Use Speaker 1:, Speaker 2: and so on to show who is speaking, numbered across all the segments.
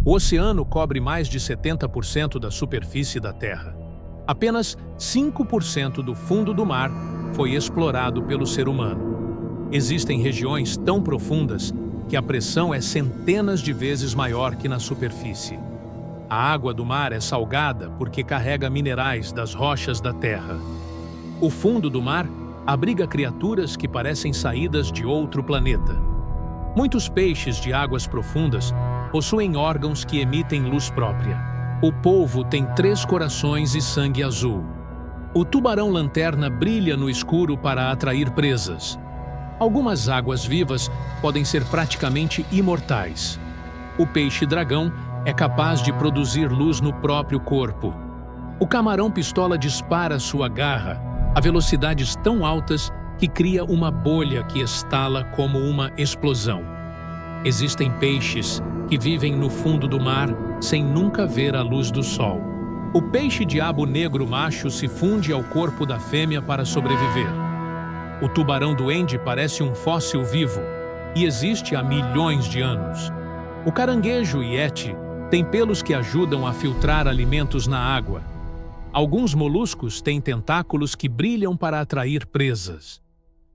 Speaker 1: O oceano cobre mais de 70% da superfície da Terra. Apenas 5% do fundo do mar foi explorado pelo ser humano. Existem regiões tão profundas que a pressão é centenas de vezes maior que na superfície. A água do mar é salgada porque carrega minerais das rochas da terra. O fundo do mar abriga criaturas que parecem saídas de outro planeta. Muitos peixes de águas profundas possuem órgãos que emitem luz própria. O polvo tem 3 corações e sangue azul. O tubarão-lanterna brilha no escuro para atrair presas. Algumas águas-vivas podem ser praticamente imortais. O peixe-dragão é capaz de produzir luz no próprio corpo. O camarão-pistola dispara sua garra a velocidades tão altas que cria uma bolha que estala como uma explosão. Existem peixes que vivem no fundo do mar sem nunca ver a luz do sol. O peixe-diabo negro macho se funde ao corpo da fêmea para sobreviver. O tubarão-duende parece um fóssil vivo e existe há milhões de anos. O caranguejo yeti tem pelos que ajudam a filtrar alimentos na água. Alguns moluscos têm tentáculos que brilham para atrair presas.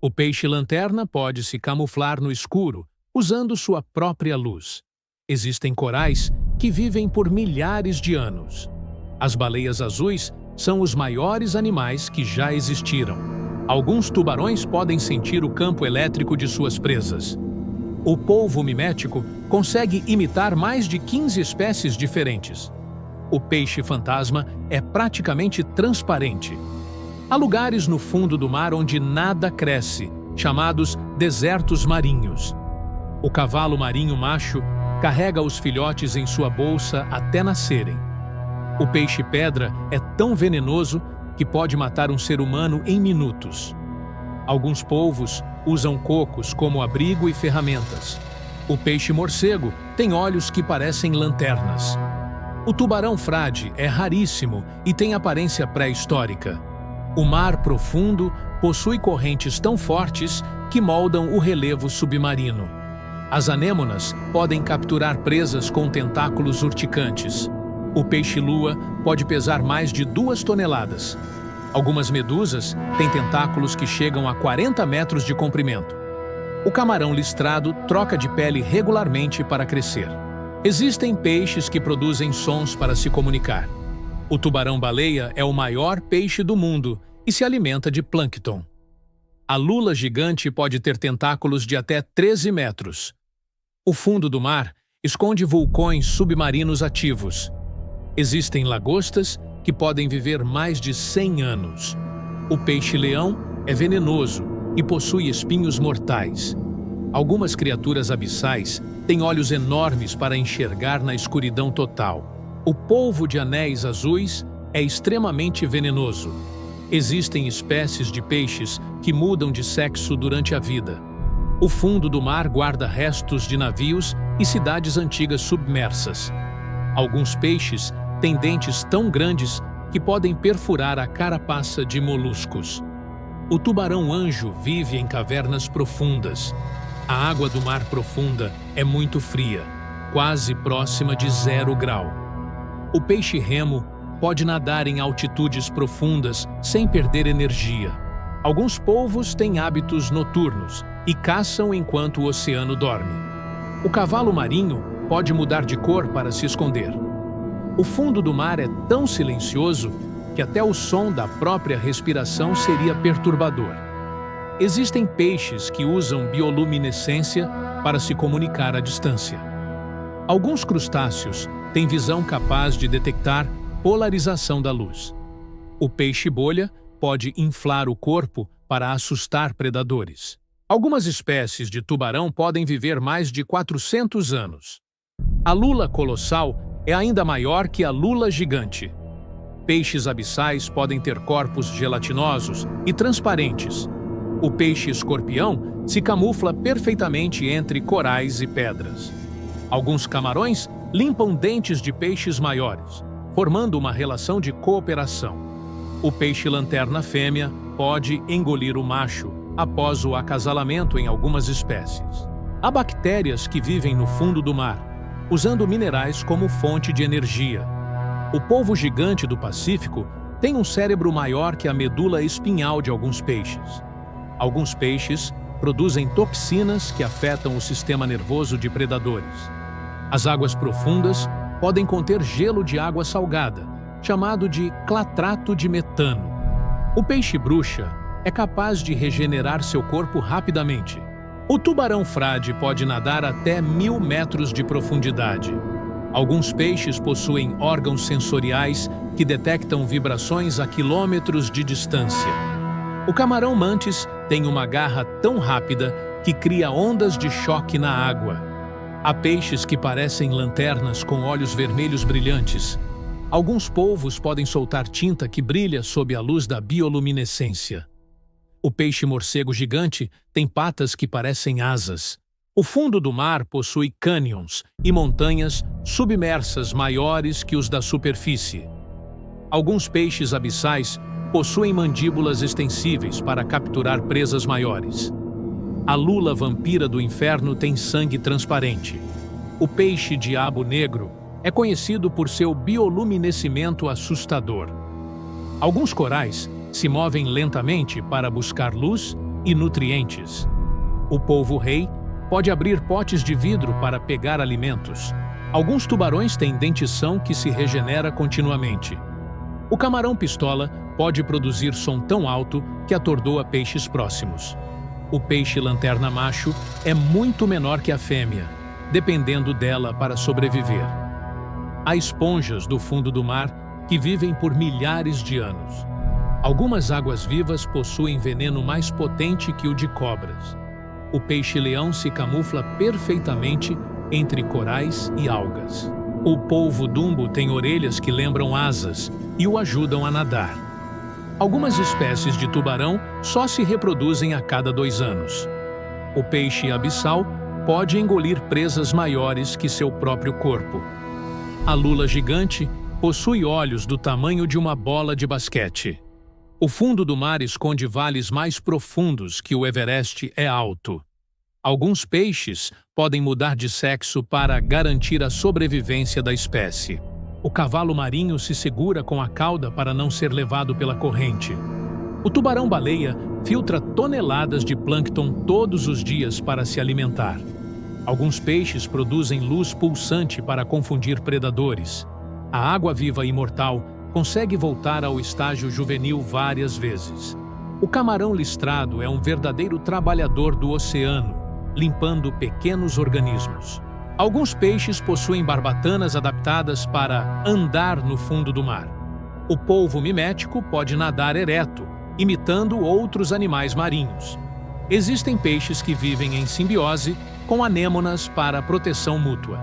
Speaker 1: O peixe-lanterna pode se camuflar no escuro, usando sua própria luz. Existem corais que vivem por milhares de anos. As baleias azuis são os maiores animais que já existiram. Alguns tubarões podem sentir o campo elétrico de suas presas. O polvo mimético consegue imitar mais de 15 espécies diferentes. O peixe-fantasma é praticamente transparente. Há lugares no fundo do mar onde nada cresce, chamados desertos marinhos. O cavalo marinho macho carrega os filhotes em sua bolsa até nascerem. O peixe-pedra é tão venenoso que pode matar um ser humano em minutos. Alguns polvos usam cocos como abrigo e ferramentas. O peixe-morcego tem olhos que parecem lanternas. O tubarão-frade é raríssimo e tem aparência pré-histórica. O mar profundo possui correntes tão fortes que moldam o relevo submarino. As anêmonas podem capturar presas com tentáculos urticantes. O peixe-lua pode pesar mais de 2 toneladas. Algumas medusas têm tentáculos que chegam a 40 metros de comprimento. O camarão listrado troca de pele regularmente para crescer. Existem peixes que produzem sons para se comunicar. O tubarão-baleia é o maior peixe do mundo e se alimenta de plâncton. A lula gigante pode ter tentáculos de até 13 metros. O fundo do mar esconde vulcões submarinos ativos. Existem lagostas que podem viver mais de 100 anos. O peixe-leão é venenoso e possui espinhos mortais. Algumas criaturas abissais têm olhos enormes para enxergar na escuridão total. O polvo de anéis azuis é extremamente venenoso. Existem espécies de peixes que mudam de sexo durante a vida. O fundo do mar guarda restos de navios e cidades antigas submersas. Alguns peixes têm dentes tão grandes que podem perfurar a carapaça de moluscos. O tubarão-anjo vive em cavernas profundas. A água do mar profunda é muito fria, quase próxima de 0 grau. O peixe-remo pode nadar em altitudes profundas sem perder energia. Alguns polvos têm hábitos noturnos e caçam enquanto o oceano dorme. O cavalo marinho pode mudar de cor para se esconder. O fundo do mar é tão silencioso que até o som da própria respiração seria perturbador. Existem peixes que usam bioluminescência para se comunicar à distância. Alguns crustáceos têm visão capaz de detectar polarização da luz. O peixe-bolha pode inflar o corpo para assustar predadores. Algumas espécies de tubarão podem viver mais de 400 anos. A lula colossal é ainda maior que a lula gigante. Peixes abissais podem ter corpos gelatinosos e transparentes. O peixe-escorpião se camufla perfeitamente entre corais e pedras. Alguns camarões limpam dentes de peixes maiores, formando uma relação de cooperação. O peixe-lanterna fêmea pode engolir o macho após o acasalamento em algumas espécies. Há bactérias que vivem no fundo do mar. usando minerais como fonte de energia. O polvo-gigante do Pacífico tem um cérebro maior que a medula espinhal de alguns peixes. Alguns peixes produzem toxinas que afetam o sistema nervoso de predadores. As águas profundas podem conter gelo de água salgada, chamado de clatrato de metano. O peixe-bruxa é capaz de regenerar seu corpo rapidamente. O tubarão-frade pode nadar até 1.000 metros de profundidade. Alguns peixes possuem órgãos sensoriais que detectam vibrações a quilômetros de distância. O camarão-mantis tem uma garra tão rápida que cria ondas de choque na água. Há peixes que parecem lanternas com olhos vermelhos brilhantes. Alguns polvos podem soltar tinta que brilha sob a luz da bioluminescência. O peixe-morcego gigante tem patas que parecem asas. O fundo do mar possui cânions e montanhas submersas maiores que os da superfície. Alguns peixes abissais possuem mandíbulas extensíveis para capturar presas maiores. A lula vampira do inferno tem sangue transparente. O peixe-diabo negro é conhecido por seu bioluminescimento assustador. Alguns corais se movem lentamente para buscar luz e nutrientes. O polvo-rei pode abrir potes de vidro para pegar alimentos. Alguns tubarões têm dentição que se regenera continuamente. O camarão-pistola pode produzir som tão alto que atordoa peixes próximos. O peixe-lanterna macho é muito menor que a fêmea, dependendo dela para sobreviver. Há esponjas do fundo do mar que vivem por milhares de anos. Algumas águas-vivas possuem veneno mais potente que o de cobras. O peixe-leão se camufla perfeitamente entre corais e algas. O polvo-dumbo tem orelhas que lembram asas e o ajudam a nadar. Algumas espécies de tubarão só se reproduzem a cada 2 anos. O peixe abissal pode engolir presas maiores que seu próprio corpo. A lula gigante possui olhos do tamanho de uma bola de basquete. O fundo do mar esconde vales mais profundos que o Everest é alto. Alguns peixes podem mudar de sexo para garantir a sobrevivência da espécie. O cavalo marinho se segura com a cauda para não ser levado pela corrente. O tubarão-baleia filtra toneladas de plâncton todos os dias para se alimentar. Alguns peixes produzem luz pulsante para confundir predadores. A água-viva imortal consegue voltar ao estágio juvenil várias vezes. O camarão listrado é um verdadeiro trabalhador do oceano, limpando pequenos organismos. Alguns peixes possuem barbatanas adaptadas para andar no fundo do mar. O polvo mimético pode nadar ereto, imitando outros animais marinhos. Existem peixes que vivem em simbiose com anêmonas para proteção mútua.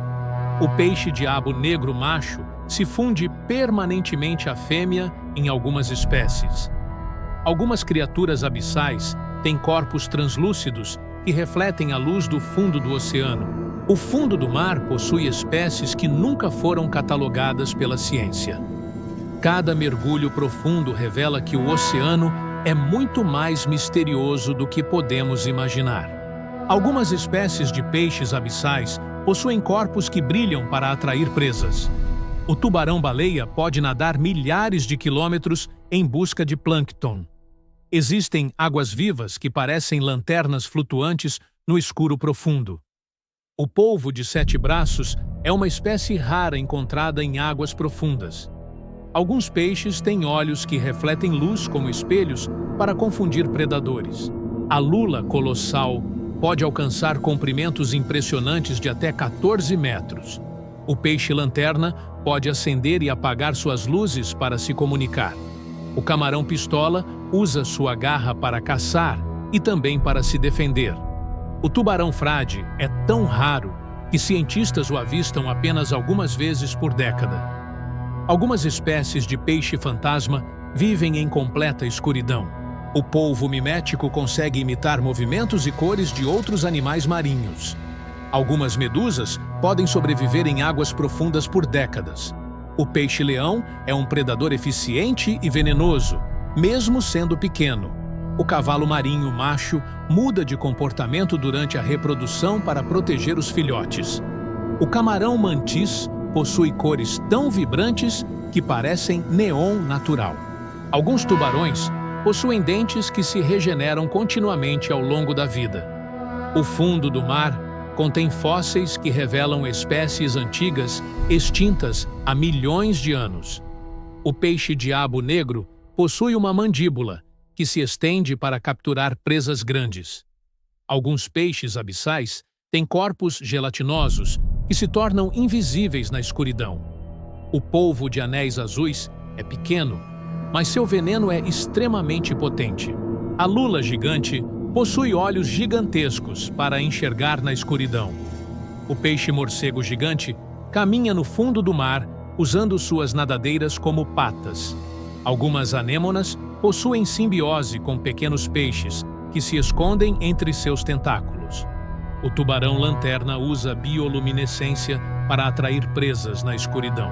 Speaker 1: O peixe-diabo negro macho se funde permanentemente à fêmea em algumas espécies. Algumas criaturas abissais têm corpos translúcidos que refletem a luz do fundo do oceano. O fundo do mar possui espécies que nunca foram catalogadas pela ciência. Cada mergulho profundo revela que o oceano é muito mais misterioso do que podemos imaginar. Algumas espécies de peixes abissais possuem corpos que brilham para atrair presas. O tubarão-baleia pode nadar milhares de quilômetros em busca de plâncton. Existem águas-vivas que parecem lanternas flutuantes no escuro profundo. O polvo de 7 braços é uma espécie rara encontrada em águas profundas. Alguns peixes têm olhos que refletem luz como espelhos para confundir predadores. A lula colossal pode alcançar comprimentos impressionantes de até 14 metros. O peixe-lanterna pode acender e apagar suas luzes para se comunicar. O camarão-pistola usa sua garra para caçar e também para se defender. O tubarão-frade é tão raro que cientistas o avistam apenas algumas vezes por década. Algumas espécies de peixe-fantasma vivem em completa escuridão. O polvo mimético consegue imitar movimentos e cores de outros animais marinhos. Algumas medusas podem sobreviver em águas profundas por décadas. O peixe-leão é um predador eficiente e venenoso, mesmo sendo pequeno. O cavalo marinho macho muda de comportamento durante a reprodução para proteger os filhotes. O camarão mantis possui cores tão vibrantes que parecem neon natural. Alguns tubarões possuem dentes que se regeneram continuamente ao longo da vida. O fundo do mar contém fósseis que revelam espécies antigas extintas há milhões de anos. O peixe-diabo negro possui uma mandíbula que se estende para capturar presas grandes. Alguns peixes abissais têm corpos gelatinosos que se tornam invisíveis na escuridão. O polvo de anéis azuis é pequeno, mas seu veneno é extremamente potente. A lula gigante possui olhos gigantescos para enxergar na escuridão. O peixe-morcego gigante caminha no fundo do mar usando suas nadadeiras como patas. Algumas anêmonas possuem simbiose com pequenos peixes que se escondem entre seus tentáculos. O tubarão-lanterna usa bioluminescência para atrair presas na escuridão.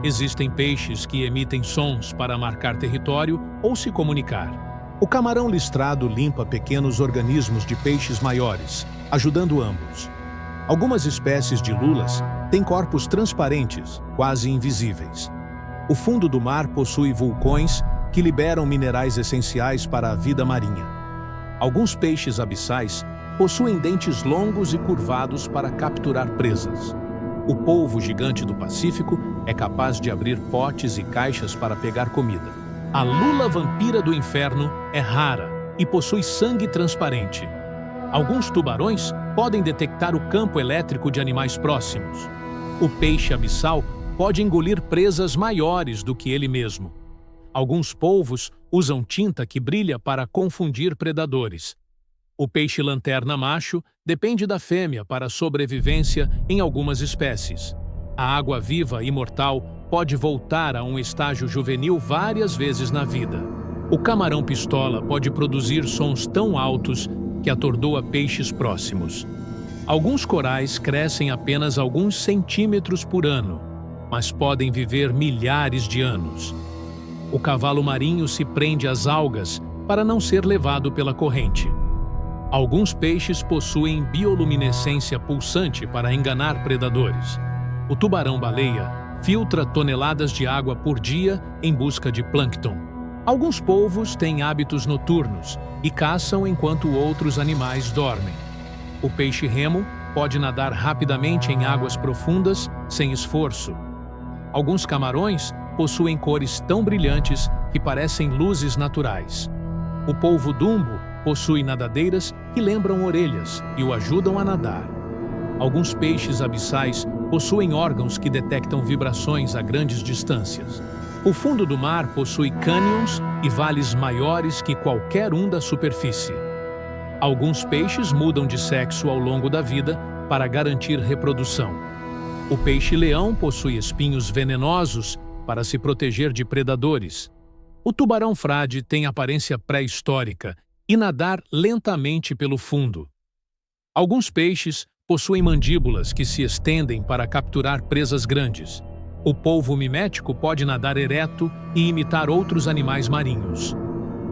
Speaker 1: Existem peixes que emitem sons para marcar território ou se comunicar. O camarão listrado limpa pequenos organismos de peixes maiores, ajudando ambos. Algumas espécies de lulas têm corpos transparentes, quase invisíveis. O fundo do mar possui vulcões que liberam minerais essenciais para a vida marinha. Alguns peixes abissais possuem dentes longos e curvados para capturar presas. O polvo gigante do Pacífico é capaz de abrir potes e caixas para pegar comida. A lula vampira do inferno é rara e possui sangue transparente. Alguns tubarões podem detectar o campo elétrico de animais próximos. O peixe abissal pode engolir presas maiores do que ele mesmo. Alguns polvos usam tinta que brilha para confundir predadores. O peixe-lanterna macho depende da fêmea para a sobrevivência em algumas espécies. A água-viva imortal pode voltar a um estágio juvenil várias vezes na vida. O camarão-pistola pode produzir sons tão altos que atordoa peixes próximos. Alguns corais crescem apenas alguns centímetros por ano, mas podem viver milhares de anos. O cavalo marinho se prende às algas para não ser levado pela corrente. Alguns peixes possuem bioluminescência pulsante para enganar predadores. O tubarão-baleia filtra toneladas de água por dia em busca de plâncton. Alguns polvos têm hábitos noturnos e caçam enquanto outros animais dormem. O peixe-remo pode nadar rapidamente em águas profundas sem esforço. Alguns camarões possuem cores tão brilhantes que parecem luzes naturais. O polvo-dumbo possui nadadeiras que lembram orelhas e o ajudam a nadar. Alguns peixes abissais possuem órgãos que detectam vibrações a grandes distâncias. O fundo do mar possui cânions e vales maiores que qualquer um da superfície. Alguns peixes mudam de sexo ao longo da vida para garantir reprodução. O peixe-leão possui espinhos venenosos para se proteger de predadores. O tubarão-frade tem aparência pré-histórica e nadar lentamente pelo fundo. Alguns peixes possuem mandíbulas que se estendem para capturar presas grandes. O polvo mimético pode nadar ereto e imitar outros animais marinhos.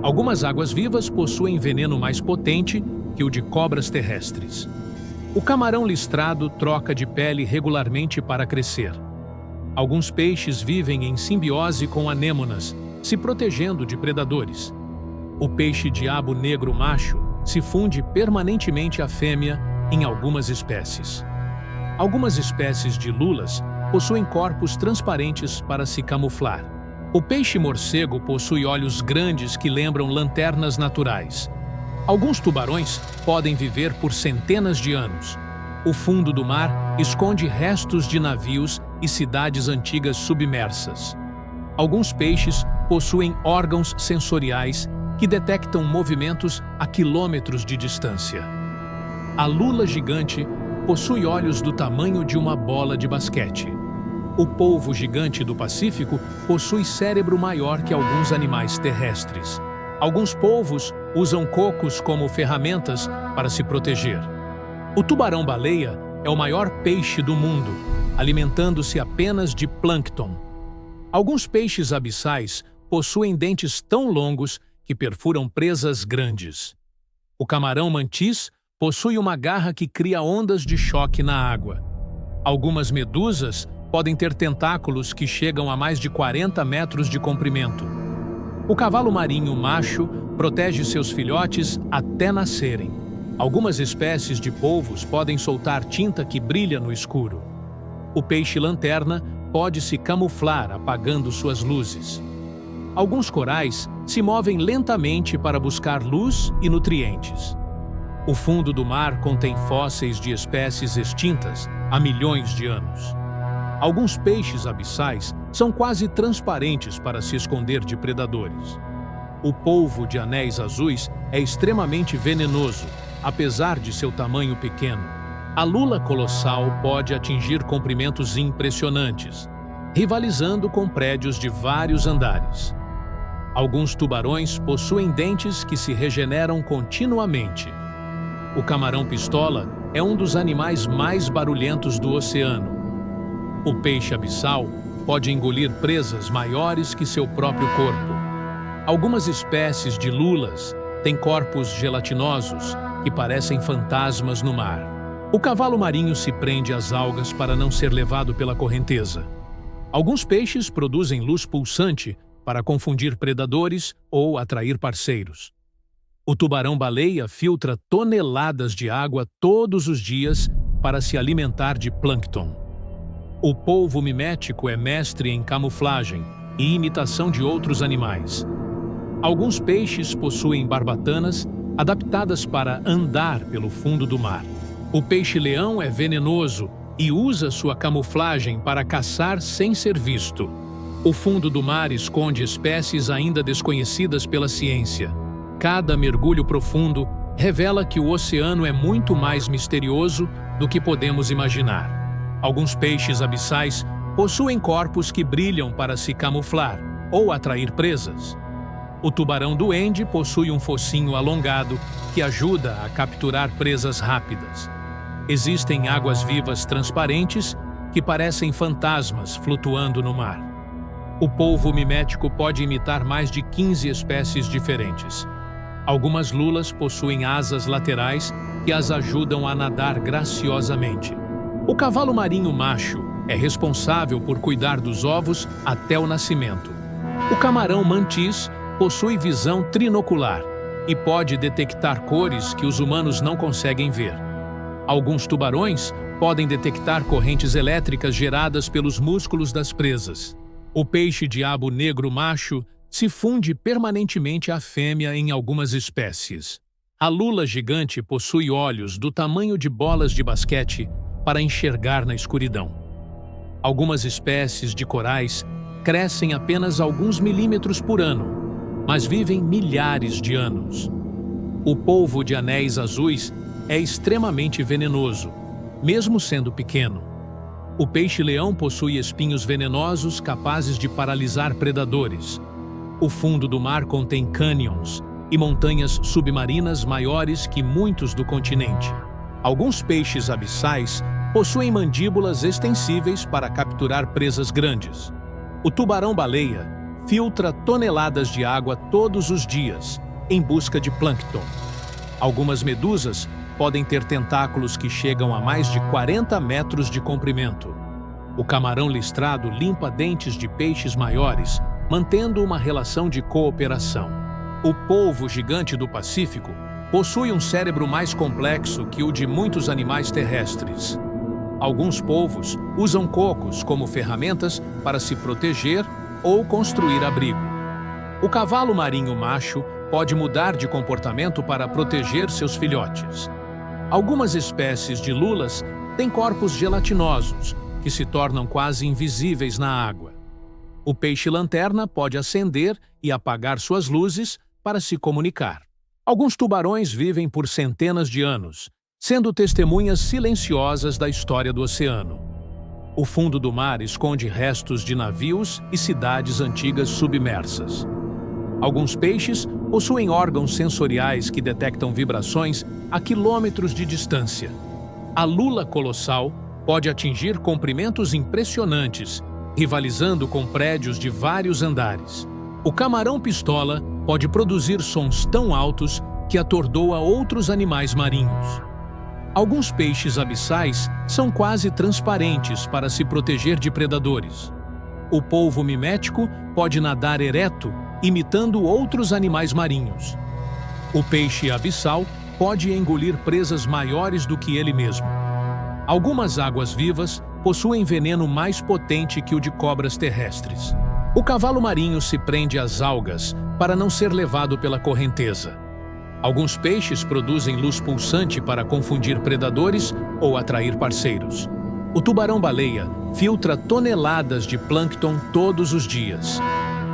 Speaker 1: Algumas águas-vivas possuem veneno mais potente que o de cobras terrestres. O camarão listrado troca de pele regularmente para crescer. Alguns peixes vivem em simbiose com anêmonas, se protegendo de predadores. O peixe-diabo negro macho se funde permanentemente à fêmea em algumas espécies. Algumas espécies de lulas possuem corpos transparentes para se camuflar. O peixe-morcego possui olhos grandes que lembram lanternas naturais. Alguns tubarões podem viver por centenas de anos. O fundo do mar esconde restos de navios e cidades antigas submersas. Alguns peixes possuem órgãos sensoriais que detectam movimentos a quilômetros de distância. A lula gigante possui olhos do tamanho de uma bola de basquete. O polvo gigante do Pacífico possui cérebro maior que alguns animais terrestres. Alguns polvos usam cocos como ferramentas para se proteger. O tubarão-baleia é o maior peixe do mundo, alimentando-se apenas de plâncton. Alguns peixes abissais possuem dentes tão longos que perfuram presas grandes. O camarão mantis possui uma garra que cria ondas de choque na água. Algumas medusas podem ter tentáculos que chegam a mais de 40 metros de comprimento. O cavalo marinho macho protege seus filhotes até nascerem. Algumas espécies de polvos podem soltar tinta que brilha no escuro. O peixe-lanterna pode se camuflar apagando suas luzes. Alguns corais se movem lentamente para buscar luz e nutrientes. O fundo do mar contém fósseis de espécies extintas há milhões de anos. Alguns peixes abissais são quase transparentes para se esconder de predadores. O polvo de anéis azuis é extremamente venenoso, apesar de seu tamanho pequeno. A lula colossal pode atingir comprimentos impressionantes, rivalizando com prédios de vários andares. Alguns tubarões possuem dentes que se regeneram continuamente. O camarão-pistola é um dos animais mais barulhentos do oceano. O peixe abissal pode engolir presas maiores que seu próprio corpo. Algumas espécies de lulas têm corpos gelatinosos que parecem fantasmas no mar. O cavalo marinho se prende às algas para não ser levado pela correnteza. Alguns peixes produzem luz pulsante para confundir predadores ou atrair parceiros. O tubarão-baleia filtra toneladas de água todos os dias para se alimentar de plâncton. O polvo mimético é mestre em camuflagem e imitação de outros animais. Alguns peixes possuem barbatanas adaptadas para andar pelo fundo do mar. O peixe-leão é venenoso e usa sua camuflagem para caçar sem ser visto. O fundo do mar esconde espécies ainda desconhecidas pela ciência. Cada mergulho profundo revela que o oceano é muito mais misterioso do que podemos imaginar. Alguns peixes abissais possuem corpos que brilham para se camuflar ou atrair presas. O tubarão-duende possui um focinho alongado que ajuda a capturar presas rápidas. Existem águas-vivas transparentes que parecem fantasmas flutuando no mar. O polvo mimético pode imitar mais de 15 espécies diferentes. Algumas lulas possuem asas laterais que as ajudam a nadar graciosamente. O cavalo marinho macho é responsável por cuidar dos ovos até o nascimento. O camarão mantis possui visão trinocular e pode detectar cores que os humanos não conseguem ver. Alguns tubarões podem detectar correntes elétricas geradas pelos músculos das presas. O peixe-diabo negro macho se funde permanentemente à fêmea em algumas espécies. A lula gigante possui olhos do tamanho de bolas de basquete para enxergar na escuridão. Algumas espécies de corais crescem apenas alguns milímetros por ano, mas vivem milhares de anos. O polvo de anéis azuis é extremamente venenoso, mesmo sendo pequeno. O peixe-leão possui espinhos venenosos capazes de paralisar predadores. O fundo do mar contém cânions e montanhas submarinas maiores que muitos do continente. Alguns peixes abissais possuem mandíbulas extensíveis para capturar presas grandes. O tubarão-baleia filtra toneladas de água todos os dias em busca de plâncton. Algumas medusas podem ter tentáculos que chegam a mais de 40 metros de comprimento. O camarão listrado limpa dentes de peixes maiores, mantendo uma relação de cooperação. O polvo gigante do Pacífico possui um cérebro mais complexo que o de muitos animais terrestres. Alguns polvos usam cocos como ferramentas para se proteger ou construir abrigo. O cavalo marinho macho pode mudar de comportamento para proteger seus filhotes. Algumas espécies de lulas têm corpos gelatinosos, que se tornam quase invisíveis na água. O peixe-lanterna pode acender e apagar suas luzes para se comunicar. Alguns tubarões vivem por centenas de anos, sendo testemunhas silenciosas da história do oceano. O fundo do mar esconde restos de navios e cidades antigas submersas. Alguns peixes possuem órgãos sensoriais que detectam vibrações a quilômetros de distância. A lula colossal pode atingir comprimentos impressionantes, rivalizando com prédios de vários andares. O camarão-pistola pode produzir sons tão altos que atordoa outros animais marinhos. Alguns peixes abissais são quase transparentes para se proteger de predadores. O polvo mimético pode nadar ereto, imitando outros animais marinhos. O peixe abissal pode engolir presas maiores do que ele mesmo. Algumas águas-vivas possuem veneno mais potente que o de cobras terrestres. O cavalo marinho se prende às algas para não ser levado pela correnteza. Alguns peixes produzem luz pulsante para confundir predadores ou atrair parceiros. O tubarão-baleia filtra toneladas de plâncton todos os dias.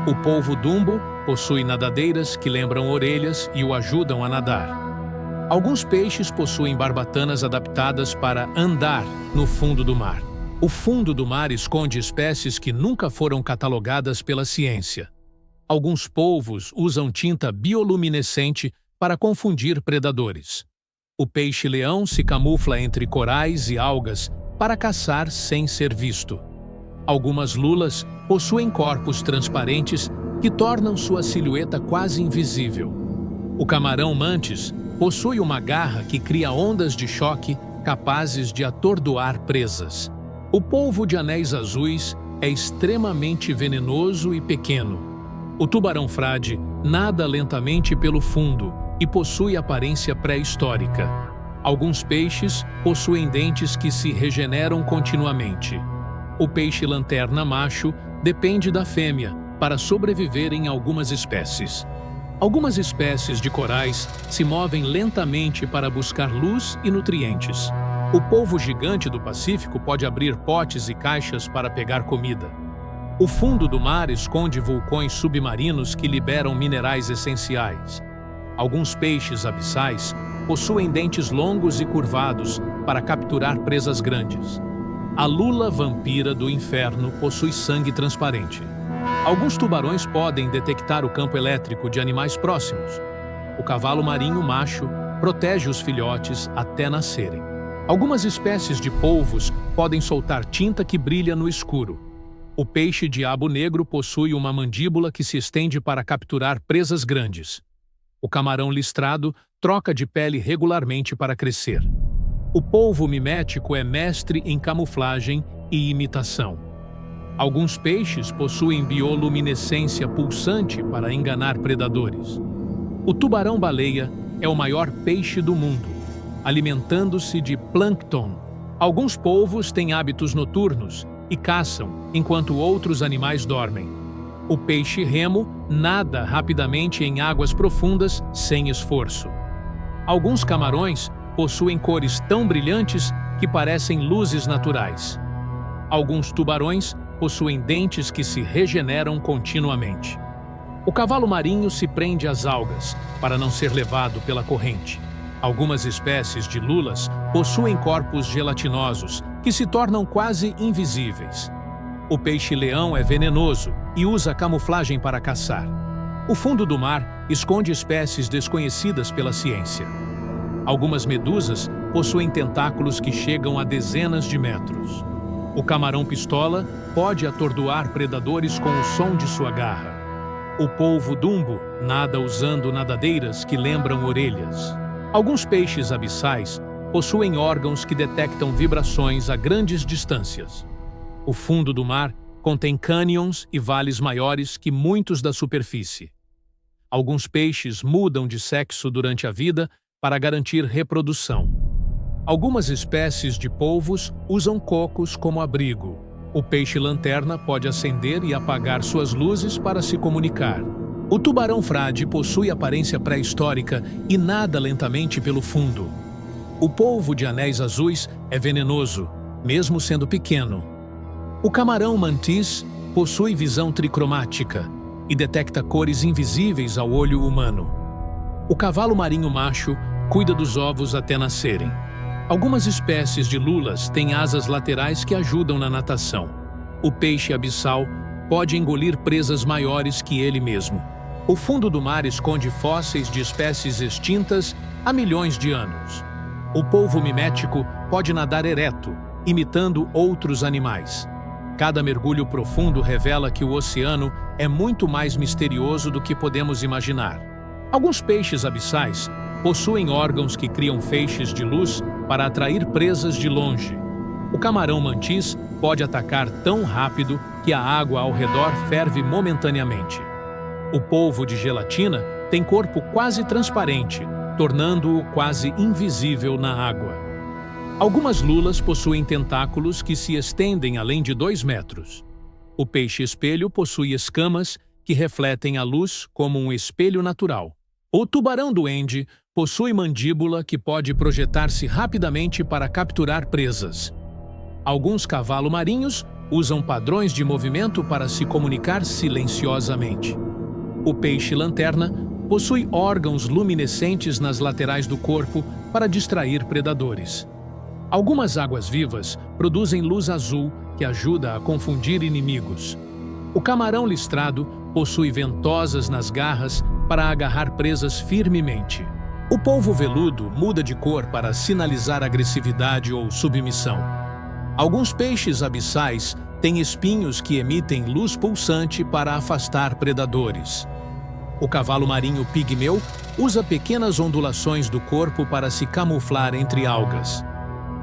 Speaker 1: O polvo-dumbo possui nadadeiras que lembram orelhas e o ajudam a nadar. Alguns peixes possuem barbatanas adaptadas para andar no fundo do mar. O fundo do mar esconde espécies que nunca foram catalogadas pela ciência. Alguns polvos usam tinta bioluminescente para confundir predadores. O peixe-leão se camufla entre corais e algas para caçar sem ser visto. Algumas lulas possuem corpos transparentes que tornam sua silhueta quase invisível. O camarão-mantis possui uma garra que cria ondas de choque capazes de atordoar presas. O polvo de anéis azuis é extremamente venenoso e pequeno. O tubarão-frade nada lentamente pelo fundo e possui aparência pré-histórica. Alguns peixes possuem dentes que se regeneram continuamente. O peixe-lanterna macho depende da fêmea para sobreviver em algumas espécies. Algumas espécies de corais se movem lentamente para buscar luz e nutrientes. O polvo gigante do Pacífico pode abrir potes e caixas para pegar comida. O fundo do mar esconde vulcões submarinos que liberam minerais essenciais. Alguns peixes abissais possuem dentes longos e curvados para capturar presas grandes. A lula vampira do inferno possui sangue transparente. Alguns tubarões podem detectar o campo elétrico de animais próximos. O cavalo marinho macho protege os filhotes até nascerem. Algumas espécies de polvos podem soltar tinta que brilha no escuro. O peixe-diabo negro possui uma mandíbula que se estende para capturar presas grandes. O camarão listrado troca de pele regularmente para crescer. O polvo mimético é mestre em camuflagem e imitação. Alguns peixes possuem bioluminescência pulsante para enganar predadores. O tubarão-baleia é o maior peixe do mundo, alimentando-se de plâncton. Alguns polvos têm hábitos noturnos e caçam, enquanto outros animais dormem. O peixe-remo nada rapidamente em águas profundas sem esforço. Alguns camarões possuem cores tão brilhantes que parecem luzes naturais. Alguns tubarões possuem dentes que se regeneram continuamente. O cavalo marinho se prende às algas para não ser levado pela corrente. Algumas espécies de lulas possuem corpos gelatinosos que se tornam quase invisíveis. O peixe-leão é venenoso e usa camuflagem para caçar. O fundo do mar esconde espécies desconhecidas pela ciência. Algumas medusas possuem tentáculos que chegam a dezenas de metros. O camarão-pistola pode atordoar predadores com o som de sua garra. O polvo-dumbo nada usando nadadeiras que lembram orelhas. Alguns peixes abissais possuem órgãos que detectam vibrações a grandes distâncias. O fundo do mar contém cânions e vales maiores que muitos da superfície. Alguns peixes mudam de sexo durante a vida para garantir reprodução. Algumas espécies de polvos usam cocos como abrigo. O peixe-lanterna pode acender e apagar suas luzes para se comunicar. O tubarão-frade possui aparência pré-histórica e nada lentamente pelo fundo. O polvo de anéis azuis é venenoso, mesmo sendo pequeno. O camarão-mantis possui visão tricromática e detecta cores invisíveis ao olho humano. O cavalo marinho macho cuida dos ovos até nascerem. Algumas espécies de lulas têm asas laterais que ajudam na natação. O peixe abissal pode engolir presas maiores que ele mesmo. O fundo do mar esconde fósseis de espécies extintas há milhões de anos. O polvo mimético pode nadar ereto, imitando outros animais. Cada mergulho profundo revela que o oceano é muito mais misterioso do que podemos imaginar. Alguns peixes abissais possuem órgãos que criam feixes de luz para atrair presas de longe. O camarão-mantis pode atacar tão rápido que a água ao redor ferve momentaneamente. O polvo de gelatina tem corpo quase transparente, tornando-o quase invisível na água. Algumas lulas possuem tentáculos que se estendem além de 2 metros. O peixe-espelho possui escamas que refletem a luz como um espelho natural. O tubarão-duende possui mandíbula que pode projetar-se rapidamente para capturar presas. Alguns cavalos marinhos usam padrões de movimento para se comunicar silenciosamente. O peixe-lanterna possui órgãos luminescentes nas laterais do corpo para distrair predadores. Algumas águas-vivas produzem luz azul que ajuda a confundir inimigos. O camarão listrado possui ventosas nas garras para agarrar presas firmemente. O polvo veludo muda de cor para sinalizar agressividade ou submissão. Alguns peixes abissais têm espinhos que emitem luz pulsante para afastar predadores. O cavalo marinho pigmeu usa pequenas ondulações do corpo para se camuflar entre algas.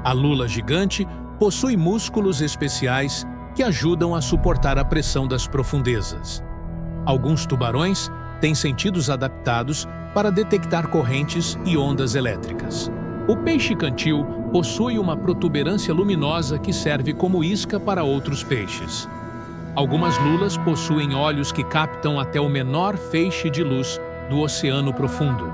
Speaker 1: A lula gigante possui músculos especiais que ajudam a suportar a pressão das profundezas. Alguns tubarões têm sentidos adaptados para detectar correntes e ondas elétricas. O peixe-cantil possui uma protuberância luminosa que serve como isca para outros peixes. Algumas lulas possuem olhos que captam até o menor feixe de luz do oceano profundo.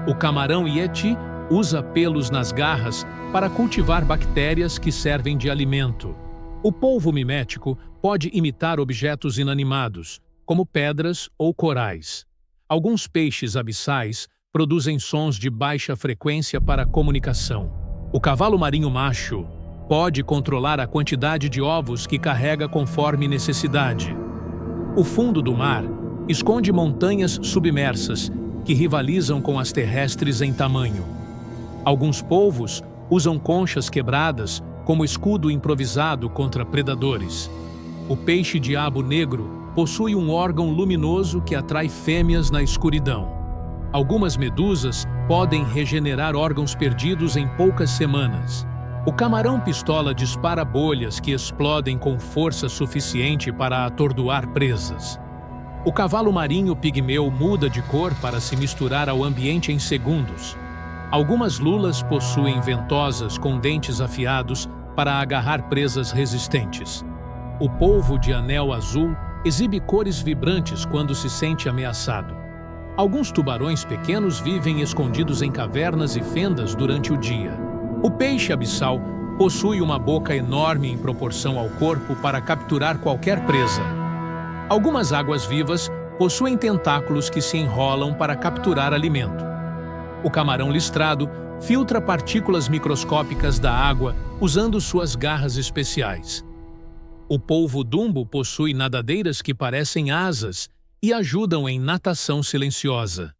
Speaker 1: O camarão yeti usa pelos nas garras para cultivar bactérias que servem de alimento. O polvo mimético pode imitar objetos inanimados, como pedras ou corais. Alguns peixes abissais produzem sons de baixa frequência para comunicação. O cavalo marinho macho pode controlar a quantidade de ovos que carrega conforme necessidade. O fundo do mar esconde montanhas submersas que rivalizam com as terrestres em tamanho. Alguns polvos usam conchas quebradas como escudo improvisado contra predadores. O peixe-diabo negro possui um órgão luminoso que atrai fêmeas na escuridão. Algumas medusas podem regenerar órgãos perdidos em poucas semanas. O camarão-pistola dispara bolhas que explodem com força suficiente para atordoar presas. O cavalo marinho pigmeu muda de cor para se misturar ao ambiente em segundos. Algumas lulas possuem ventosas com dentes afiados para agarrar presas resistentes. O polvo de anel azul exibe cores vibrantes quando se sente ameaçado. Alguns tubarões pequenos vivem escondidos em cavernas e fendas durante o dia. O peixe abissal possui uma boca enorme em proporção ao corpo para capturar qualquer presa. Algumas águas-vivas possuem tentáculos que se enrolam para capturar alimento. O camarão listrado filtra partículas microscópicas da água usando suas garras especiais. O polvo-dumbo possui nadadeiras que parecem asas e ajudam em natação silenciosa.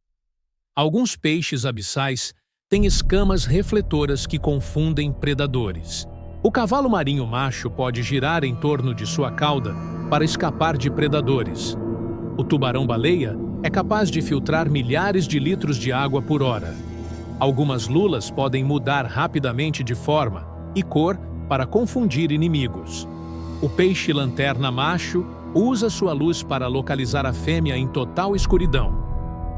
Speaker 1: Alguns peixes abissais têm escamas refletoras que confundem predadores. O cavalo marinho macho pode girar em torno de sua cauda para escapar de predadores. O tubarão-baleia é capaz de filtrar milhares de litros de água por hora. Algumas lulas podem mudar rapidamente de forma e cor para confundir inimigos. O peixe-lanterna macho usa sua luz para localizar a fêmea em total escuridão.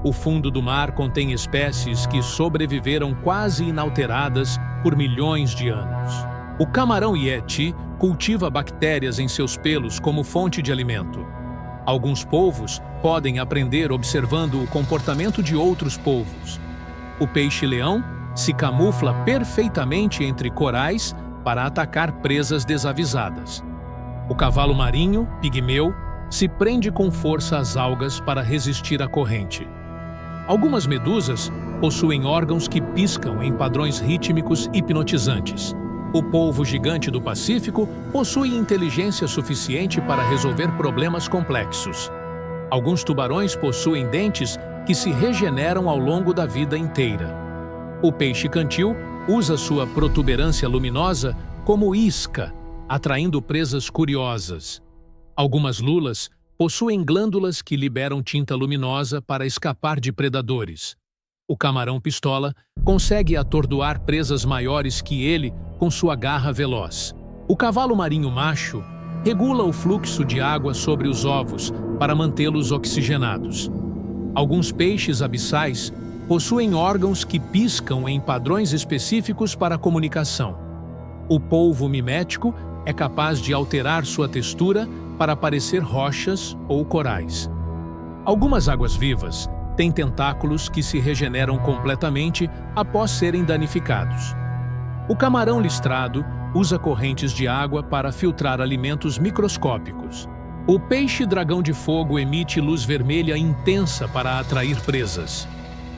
Speaker 1: O fundo do mar contém espécies que sobreviveram quase inalteradas por milhões de anos. O camarão yeti cultiva bactérias em seus pelos como fonte de alimento. Alguns polvos podem aprender observando o comportamento de outros polvos. O peixe-leão se camufla perfeitamente entre corais para atacar presas desavisadas. O cavalo marinho, pigmeu, se prende com força às algas para resistir à corrente. Algumas medusas possuem órgãos que piscam em padrões rítmicos hipnotizantes. O polvo gigante do Pacífico possui inteligência suficiente para resolver problemas complexos. Alguns tubarões possuem dentes que se regeneram ao longo da vida inteira. O peixe-cantil usa sua protuberância luminosa como isca, atraindo presas curiosas. Algumas lulas possuem glândulas que liberam tinta luminosa para escapar de predadores. O camarão-pistola consegue atordoar presas maiores que ele com sua garra veloz. O cavalo marinho macho regula o fluxo de água sobre os ovos para mantê-los oxigenados. Alguns peixes abissais possuem órgãos que piscam em padrões específicos para a comunicação. O polvo mimético é capaz de alterar sua textura para parecer rochas ou corais. Algumas águas-vivas têm tentáculos que se regeneram completamente após serem danificados. O camarão listrado usa correntes de água para filtrar alimentos microscópicos. O peixe dragão de fogo emite luz vermelha intensa para atrair presas.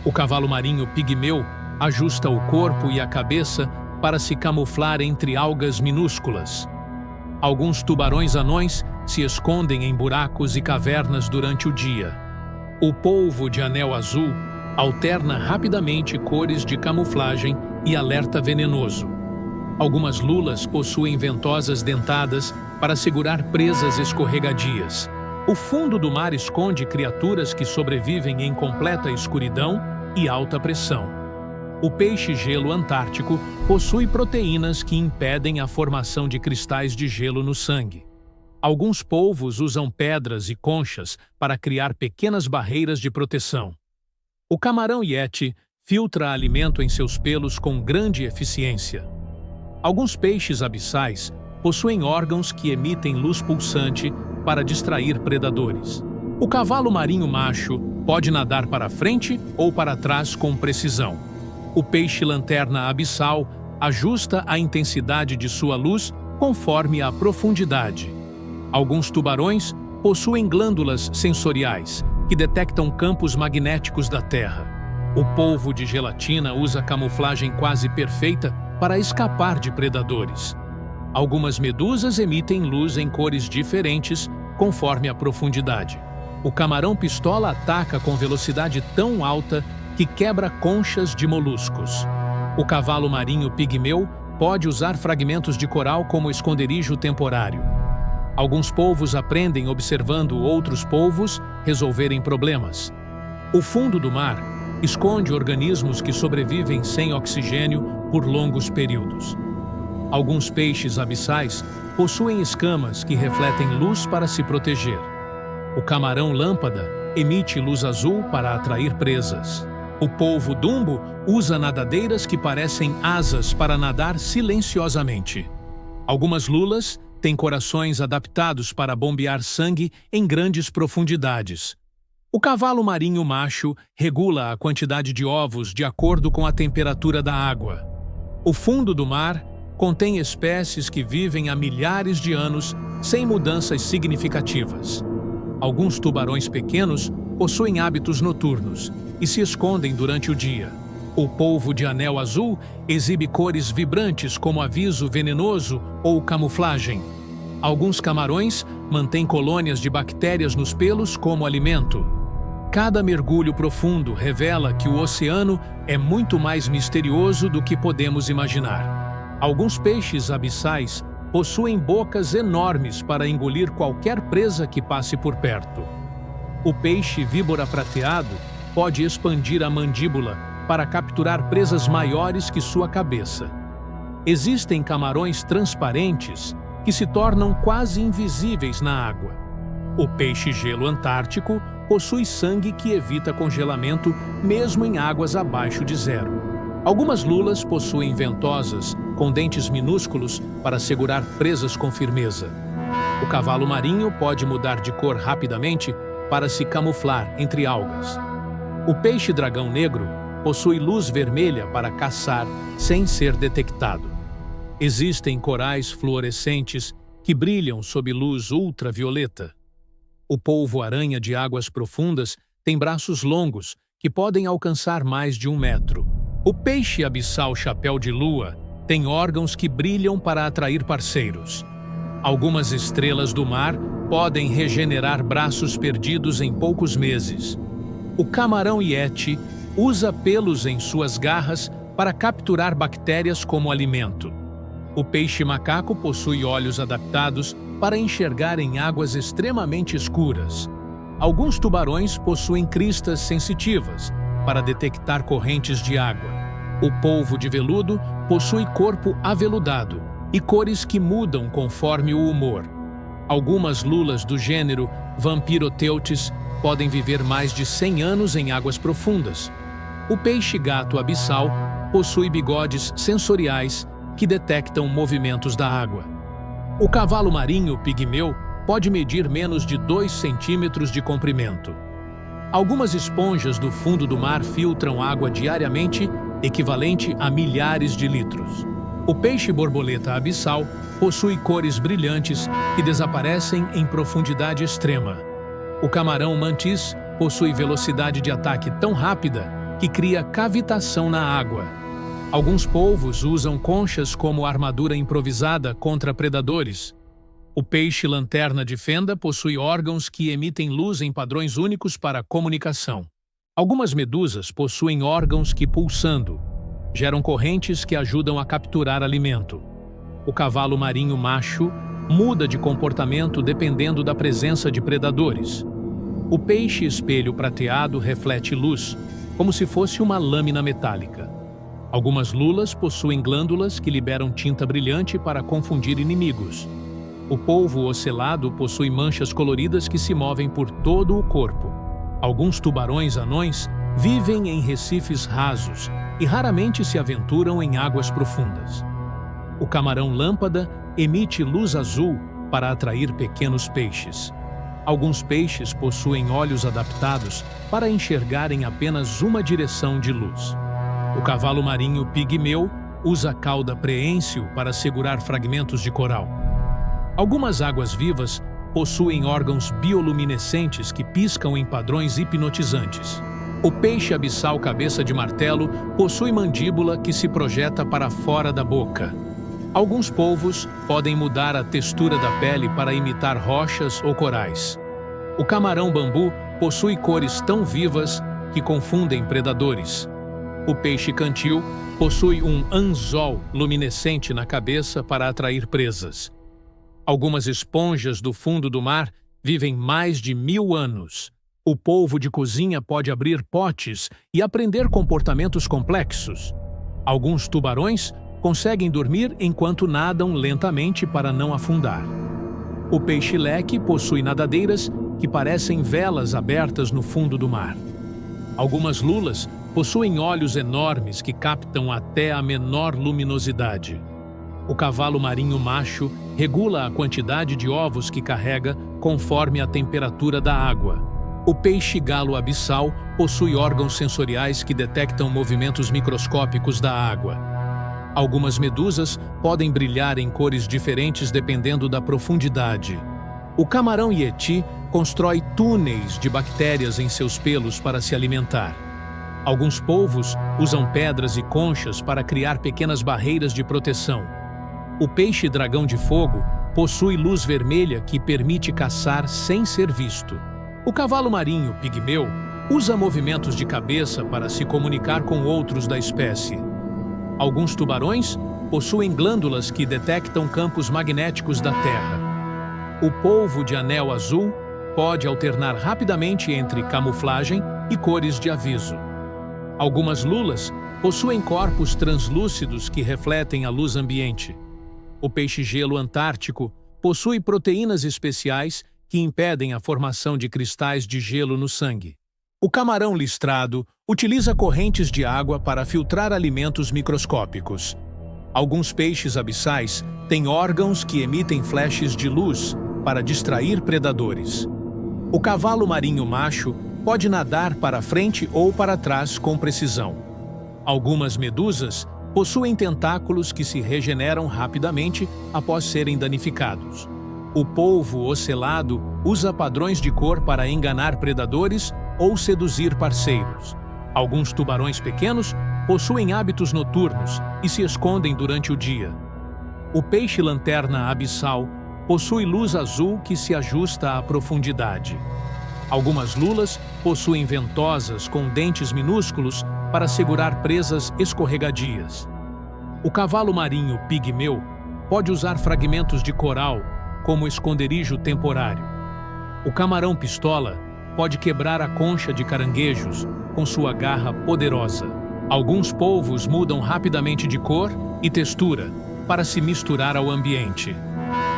Speaker 1: O cavalo marinho pigmeu ajusta o corpo e a cabeça para se camuflar entre algas minúsculas. Alguns tubarões anões se escondem em buracos e cavernas durante o dia. O polvo de anel azul alterna rapidamente cores de camuflagem e alerta venenoso. Algumas lulas possuem ventosas dentadas para segurar presas escorregadias. O fundo do mar esconde criaturas que sobrevivem em completa escuridão e alta pressão. O peixe-gelo antártico possui proteínas que impedem a formação de cristais de gelo no sangue. Alguns polvos usam pedras e conchas para criar pequenas barreiras de proteção. O camarão yeti filtra alimento em seus pelos com grande eficiência. Alguns peixes abissais possuem órgãos que emitem luz pulsante para distrair predadores. O cavalo marinho macho pode nadar para frente ou para trás com precisão. O peixe-lanterna abissal ajusta a intensidade de sua luz conforme a profundidade. Alguns tubarões possuem glândulas sensoriais que detectam campos magnéticos da Terra. O polvo de gelatina usa camuflagem quase perfeita para escapar de predadores. Algumas medusas emitem luz em cores diferentes conforme a profundidade. O camarão-pistola ataca com velocidade tão alta que quebra conchas de moluscos. O cavalo marinho pigmeu pode usar fragmentos de coral como esconderijo temporário. Alguns polvos aprendem observando outros polvos resolverem problemas. O fundo do mar esconde organismos que sobrevivem sem oxigênio por longos períodos. Alguns peixes abissais possuem escamas que refletem luz para se proteger. O camarão-lâmpada emite luz azul para atrair presas. O polvo dumbo usa nadadeiras que parecem asas para nadar silenciosamente. Algumas lulas têm corações adaptados para bombear sangue em grandes profundidades. O cavalo marinho macho regula a quantidade de ovos de acordo com a temperatura da água. O fundo do mar contém espécies que vivem há milhares de anos sem mudanças significativas. Alguns tubarões pequenos possuem hábitos noturnos e se escondem durante o dia. O polvo de anel azul exibe cores vibrantes como aviso venenoso ou camuflagem. Alguns camarões mantêm colônias de bactérias nos pelos como alimento. Cada mergulho profundo revela que o oceano é muito mais misterioso do que podemos imaginar. Alguns peixes abissais possuem bocas enormes para engolir qualquer presa que passe por perto. O peixe víbora prateado pode expandir a mandíbula para capturar presas maiores que sua cabeça. Existem camarões transparentes que se tornam quase invisíveis na água. O peixe-gelo antártico possui sangue que evita congelamento mesmo em águas abaixo de zero. Algumas lulas possuem ventosas com dentes minúsculos para segurar presas com firmeza. O cavalo marinho pode mudar de cor rapidamente para se camuflar entre algas. O peixe-dragão negro possui luz vermelha para caçar sem ser detectado. Existem corais fluorescentes que brilham sob luz ultravioleta. O polvo-aranha de águas profundas tem braços longos que podem alcançar mais de 1 metro. O peixe abissal chapéu de lua tem órgãos que brilham para atrair parceiros. Algumas estrelas do mar podem regenerar braços perdidos em poucos meses. O camarão yeti usa pelos em suas garras para capturar bactérias como alimento. O peixe-macaco possui olhos adaptados para enxergar em águas extremamente escuras. Alguns tubarões possuem cristas sensitivas para detectar correntes de água. O polvo de veludo possui corpo aveludado e cores que mudam conforme o humor. Algumas lulas do gênero Vampiroteuthis podem viver mais de 100 anos em águas profundas. O peixe-gato abissal possui bigodes sensoriais que detectam movimentos da água. O cavalo marinho pigmeu pode medir menos de 2 centímetros de comprimento. Algumas esponjas do fundo do mar filtram água diariamente, equivalente a milhares de litros. O peixe-borboleta abissal possui cores brilhantes que desaparecem em profundidade extrema. O camarão mantis possui velocidade de ataque tão rápida que cria cavitação na água. Alguns polvos usam conchas como armadura improvisada contra predadores. O peixe-lanterna de fenda possui órgãos que emitem luz em padrões únicos para comunicação. Algumas medusas possuem órgãos que, pulsando, geram correntes que ajudam a capturar alimento. O cavalo marinho macho muda de comportamento dependendo da presença de predadores. O peixe-espelho prateado reflete luz, como se fosse uma lâmina metálica. Algumas lulas possuem glândulas que liberam tinta brilhante para confundir inimigos. O polvo ocelado possui manchas coloridas que se movem por todo o corpo. Alguns tubarões anões vivem em recifes rasos e raramente se aventuram em águas profundas. O camarão lâmpada emite luz azul para atrair pequenos peixes. Alguns peixes possuem olhos adaptados para enxergar em apenas uma direção de luz. O cavalo marinho pigmeu usa cauda preênsil para segurar fragmentos de coral. Algumas águas-vivas possuem órgãos bioluminescentes que piscam em padrões hipnotizantes. O peixe abissal cabeça de martelo possui mandíbula que se projeta para fora da boca. Alguns polvos podem mudar a textura da pele para imitar rochas ou corais. O camarão bambu possui cores tão vivas que confundem predadores. O peixe cantil possui um anzol luminescente na cabeça para atrair presas. Algumas esponjas do fundo do mar vivem mais de 1000 anos. O polvo de cozinha pode abrir potes e aprender comportamentos complexos. Alguns tubarões conseguem dormir enquanto nadam lentamente para não afundar. O peixe-leque possui nadadeiras que parecem velas abertas no fundo do mar. Algumas lulas possuem olhos enormes que captam até a menor luminosidade. O cavalo marinho macho regula a quantidade de ovos que carrega conforme a temperatura da água. O peixe-galo abissal possui órgãos sensoriais que detectam movimentos microscópicos da água. Algumas medusas podem brilhar em cores diferentes dependendo da profundidade. O camarão yeti constrói túneis de bactérias em seus pelos para se alimentar. Alguns polvos usam pedras e conchas para criar pequenas barreiras de proteção. O peixe-dragão de fogo possui luz vermelha que permite caçar sem ser visto. O cavalo marinho pigmeu usa movimentos de cabeça para se comunicar com outros da espécie. Alguns tubarões possuem glândulas que detectam campos magnéticos da Terra. O polvo de anel azul pode alternar rapidamente entre camuflagem e cores de aviso. Algumas lulas possuem corpos translúcidos que refletem a luz ambiente. O peixe-gelo antártico possui proteínas especiais que impedem a formação de cristais de gelo no sangue. O camarão listrado utiliza correntes de água para filtrar alimentos microscópicos. Alguns peixes abissais têm órgãos que emitem flashes de luz para distrair predadores. O cavalo marinho macho pode nadar para frente ou para trás com precisão. Algumas medusas possuem tentáculos que se regeneram rapidamente após serem danificados. O polvo ocelado usa padrões de cor para enganar predadores ou seduzir parceiros. Alguns tubarões pequenos possuem hábitos noturnos e se escondem durante o dia. O peixe-lanterna abissal possui luz azul que se ajusta à profundidade. Algumas lulas possuem ventosas com dentes minúsculos para segurar presas escorregadias. O cavalo marinho pigmeu pode usar fragmentos de coral como esconderijo temporário. O camarão pistola pode quebrar a concha de caranguejos com sua garra poderosa. Alguns polvos mudam rapidamente de cor e textura para se misturar ao ambiente.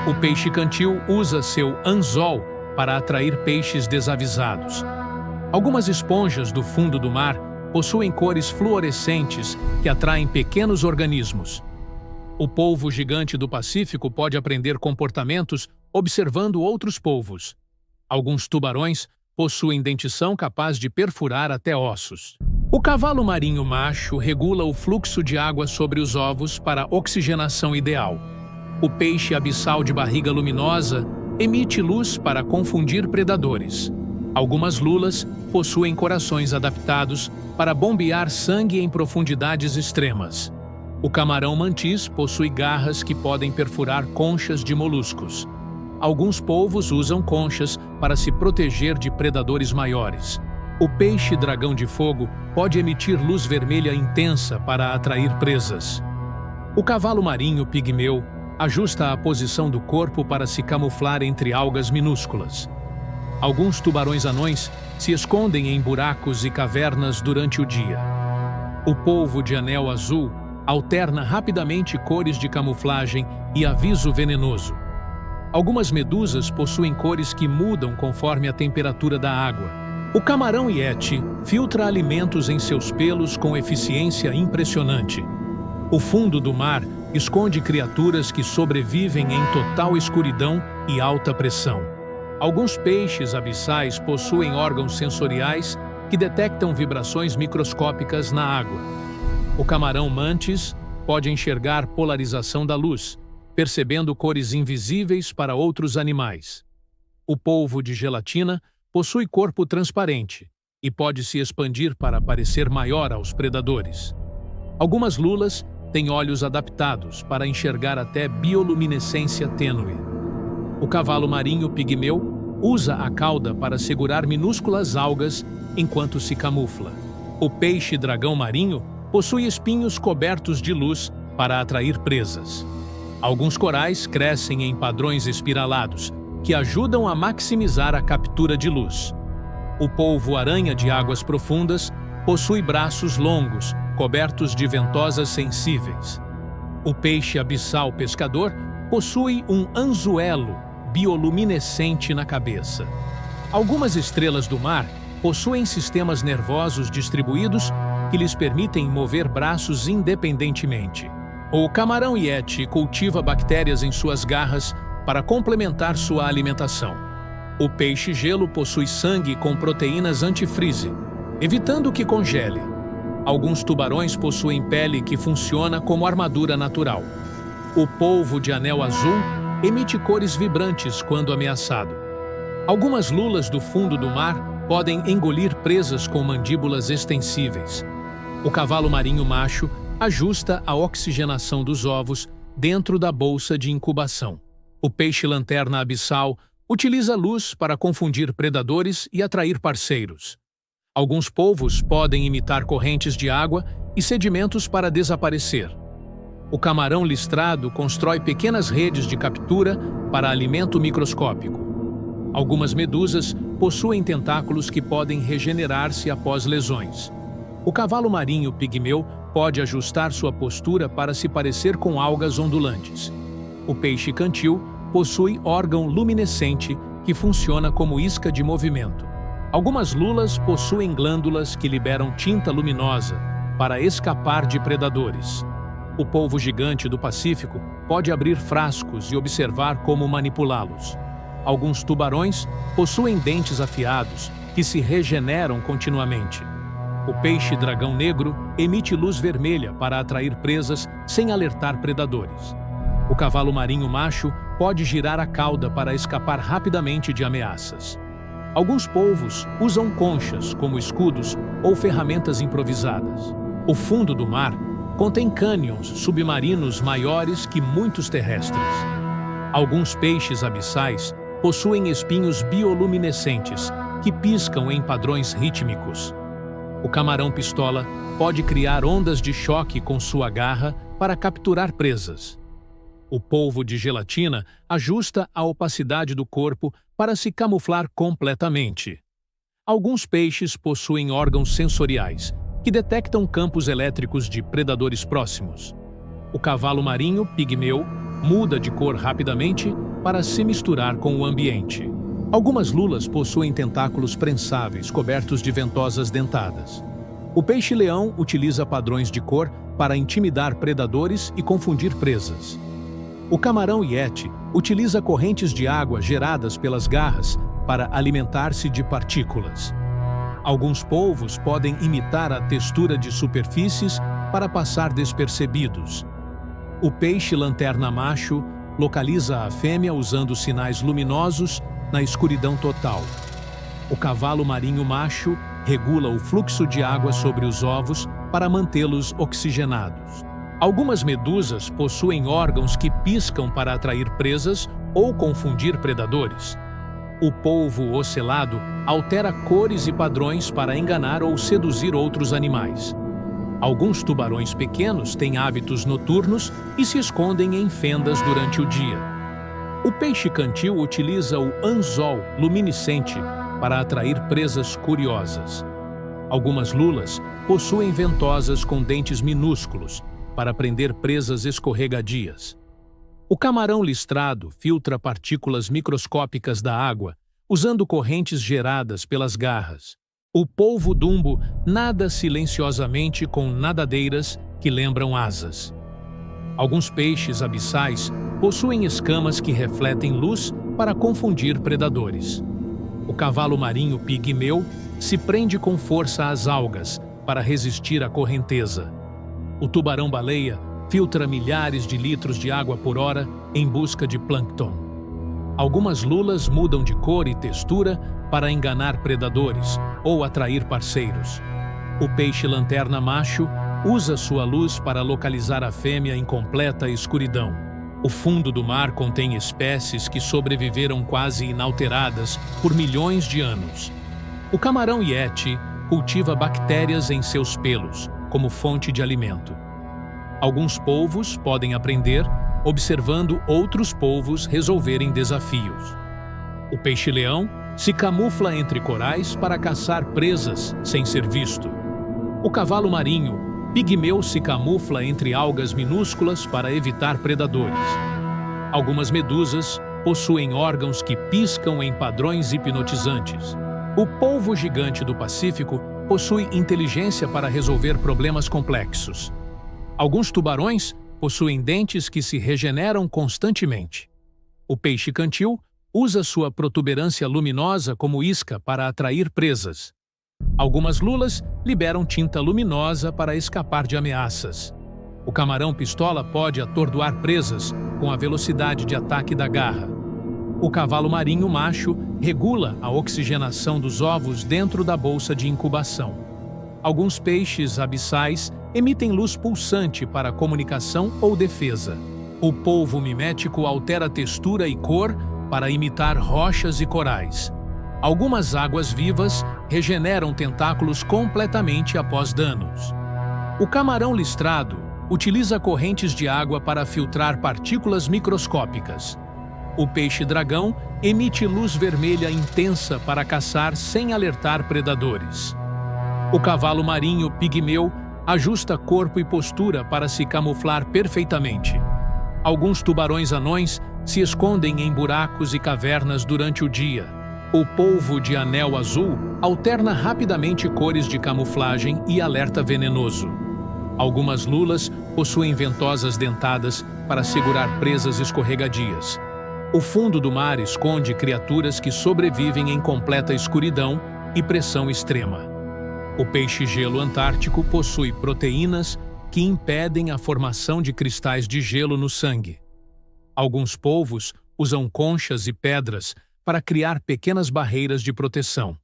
Speaker 1: O peixe-cantil usa seu anzol para atrair peixes desavisados. Algumas esponjas do fundo do mar possuem cores fluorescentes que atraem pequenos organismos. O polvo gigante do Pacífico pode aprender comportamentos observando outros polvos. Alguns tubarões possuem dentição capaz de perfurar até ossos. O cavalo marinho macho regula o fluxo de água sobre os ovos para oxigenação ideal. O peixe abissal de barriga luminosa emite luz para confundir predadores. Algumas lulas possuem corações adaptados para bombear sangue em profundidades extremas. O camarão mantis possui garras que podem perfurar conchas de moluscos. Alguns polvos usam conchas para se proteger de predadores maiores. O peixe-dragão de fogo pode emitir luz vermelha intensa para atrair presas. O cavalo marinho pigmeu ajusta a posição do corpo para se camuflar entre algas minúsculas. Alguns tubarões anões se escondem em buracos e cavernas durante o dia. O polvo de anel azul alterna rapidamente cores de camuflagem e aviso venenoso. Algumas medusas possuem cores que mudam conforme a temperatura da água. O camarão yeti filtra alimentos em seus pelos com eficiência impressionante. O fundo do mar esconde criaturas que sobrevivem em total escuridão e alta pressão. Alguns peixes abissais possuem órgãos sensoriais que detectam vibrações microscópicas na água. O camarão mantis pode enxergar polarização da luz, percebendo cores invisíveis para outros animais. O polvo de gelatina possui corpo transparente e pode se expandir para parecer maior aos predadores. Algumas lulas têm olhos adaptados para enxergar até bioluminescência tênue. O cavalo marinho pigmeu usa a cauda para segurar minúsculas algas enquanto se camufla. O peixe-dragão marinho possui espinhos cobertos de luz para atrair presas. Alguns corais crescem em padrões espiralados, que ajudam a maximizar a captura de luz. O polvo-aranha de águas profundas possui braços longos, cobertos de ventosas sensíveis. O peixe abissal pescador possui um anzuelo bioluminescente na cabeça. Algumas estrelas do mar possuem sistemas nervosos distribuídos que lhes permitem mover braços independentemente. O camarão yeti cultiva bactérias em suas garras para complementar sua alimentação. O peixe-gelo possui sangue com proteínas antifreeze, evitando que congele. Alguns tubarões possuem pele que funciona como armadura natural. O polvo de anel azul emite cores vibrantes quando ameaçado. Algumas lulas do fundo do mar podem engolir presas com mandíbulas extensíveis. O cavalo marinho macho ajusta a oxigenação dos ovos dentro da bolsa de incubação. O peixe-lanterna abissal utiliza luz para confundir predadores e atrair parceiros. Alguns polvos podem imitar correntes de água e sedimentos para desaparecer. O camarão listrado constrói pequenas redes de captura para alimento microscópico. Algumas medusas possuem tentáculos que podem regenerar-se após lesões. O cavalo marinho pigmeu pode ajustar sua postura para se parecer com algas ondulantes. O peixe-cantil possui órgão luminescente que funciona como isca de movimento. Algumas lulas possuem glândulas que liberam tinta luminosa para escapar de predadores. O polvo gigante do Pacífico pode abrir frascos e observar como manipulá-los. Alguns tubarões possuem dentes afiados que se regeneram continuamente. O peixe-dragão negro emite luz vermelha para atrair presas sem alertar predadores. O cavalo marinho macho pode girar a cauda para escapar rapidamente de ameaças. Alguns polvos usam conchas como escudos ou ferramentas improvisadas. O fundo do mar contém cânions submarinos maiores que muitos terrestres. Alguns peixes abissais possuem espinhos bioluminescentes que piscam em padrões rítmicos. O camarão-pistola pode criar ondas de choque com sua garra para capturar presas. O polvo de gelatina ajusta a opacidade do corpo para se camuflar completamente. Alguns peixes possuem órgãos sensoriais, que detectam campos elétricos de predadores próximos. O cavalo marinho pigmeu muda de cor rapidamente para se misturar com o ambiente. Algumas lulas possuem tentáculos prensáveis cobertos de ventosas dentadas. O peixe-leão utiliza padrões de cor para intimidar predadores e confundir presas. O camarão yeti utiliza correntes de água geradas pelas garras para alimentar-se de partículas. Alguns polvos podem imitar a textura de superfícies para passar despercebidos. O peixe-lanterna macho localiza a fêmea usando sinais luminosos na escuridão total. O cavalo marinho macho regula o fluxo de água sobre os ovos para mantê-los oxigenados. Algumas medusas possuem órgãos que piscam para atrair presas ou confundir predadores. O polvo ocelado altera cores e padrões para enganar ou seduzir outros animais. Alguns tubarões pequenos têm hábitos noturnos e se escondem em fendas durante o dia. O peixe-cantil utiliza o anzol luminescente para atrair presas curiosas. Algumas lulas possuem ventosas com dentes minúsculos para prender presas escorregadias. O camarão listrado filtra partículas microscópicas da água, usando correntes geradas pelas garras. O polvo-dumbo nada silenciosamente com nadadeiras que lembram asas. Alguns peixes abissais possuem escamas que refletem luz para confundir predadores. O cavalo marinho pigmeu se prende com força às algas para resistir à correnteza. O tubarão-baleia filtra milhares de litros de água por hora em busca de plâncton. Algumas lulas mudam de cor e textura para enganar predadores ou atrair parceiros. O peixe-lanterna macho usa sua luz para localizar a fêmea em completa escuridão. O fundo do mar contém espécies que sobreviveram quase inalteradas por milhões de anos. O camarão yeti cultiva bactérias em seus pelos, como fonte de alimento. Alguns polvos podem aprender observando outros polvos resolverem desafios. O peixe-leão se camufla entre corais para caçar presas sem ser visto. O cavalo marinho pigmeu se camufla entre algas minúsculas para evitar predadores. Algumas medusas possuem órgãos que piscam em padrões hipnotizantes. O polvo gigante do Pacífico possui inteligência para resolver problemas complexos. Alguns tubarões possuem dentes que se regeneram constantemente. O peixe-cantil usa sua protuberância luminosa como isca para atrair presas. Algumas lulas liberam tinta luminosa para escapar de ameaças. O camarão-pistola pode atordoar presas com a velocidade de ataque da garra. O cavalo marinho macho regula a oxigenação dos ovos dentro da bolsa de incubação. Alguns peixes abissais emitem luz pulsante para comunicação ou defesa. O polvo mimético altera textura e cor para imitar rochas e corais. Algumas águas-vivas regeneram tentáculos completamente após danos. O camarão listrado utiliza correntes de água para filtrar partículas microscópicas. O peixe-dragão emite luz vermelha intensa para caçar sem alertar predadores. O cavalo marinho pigmeu ajusta corpo e postura para se camuflar perfeitamente. Alguns tubarões anões se escondem em buracos e cavernas durante o dia. O polvo de anel azul alterna rapidamente cores de camuflagem e alerta venenoso. Algumas lulas possuem ventosas dentadas para segurar presas escorregadias. O fundo do mar esconde criaturas que sobrevivem em completa escuridão e pressão extrema. O peixe-gelo antártico possui proteínas que impedem a formação de cristais de gelo no sangue. Alguns polvos usam conchas e pedras para criar pequenas barreiras de proteção.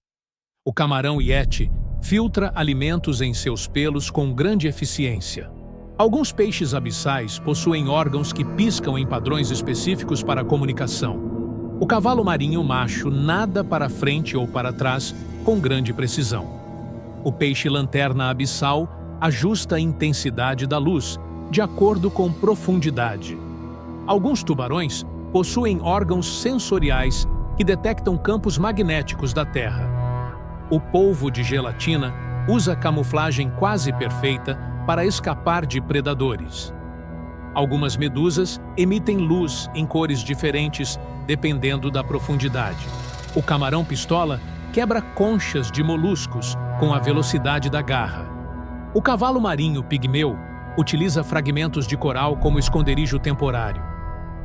Speaker 1: O camarão yeti filtra alimentos em seus pelos com grande eficiência. Alguns peixes abissais possuem órgãos que piscam em padrões específicos para a comunicação. O cavalo marinho macho nada para frente ou para trás com grande precisão. O peixe-lanterna abissal ajusta a intensidade da luz de acordo com profundidade. Alguns tubarões possuem órgãos sensoriais que detectam campos magnéticos da Terra. O polvo de gelatina usa camuflagem quase perfeita para escapar de predadores. Algumas medusas emitem luz em cores diferentes dependendo da profundidade. O camarão-pistola quebra conchas de moluscos com a velocidade da garra. O cavalo marinho pigmeu utiliza fragmentos de coral como esconderijo temporário.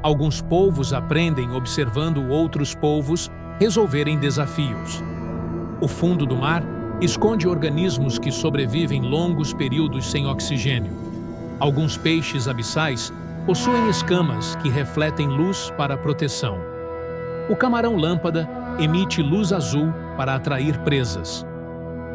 Speaker 1: Alguns polvos aprendem observando outros polvos resolverem desafios. O fundo do mar esconde organismos que sobrevivem longos períodos sem oxigênio. Alguns peixes abissais possuem escamas que refletem luz para proteção. O camarão-lâmpada emite luz azul para atrair presas.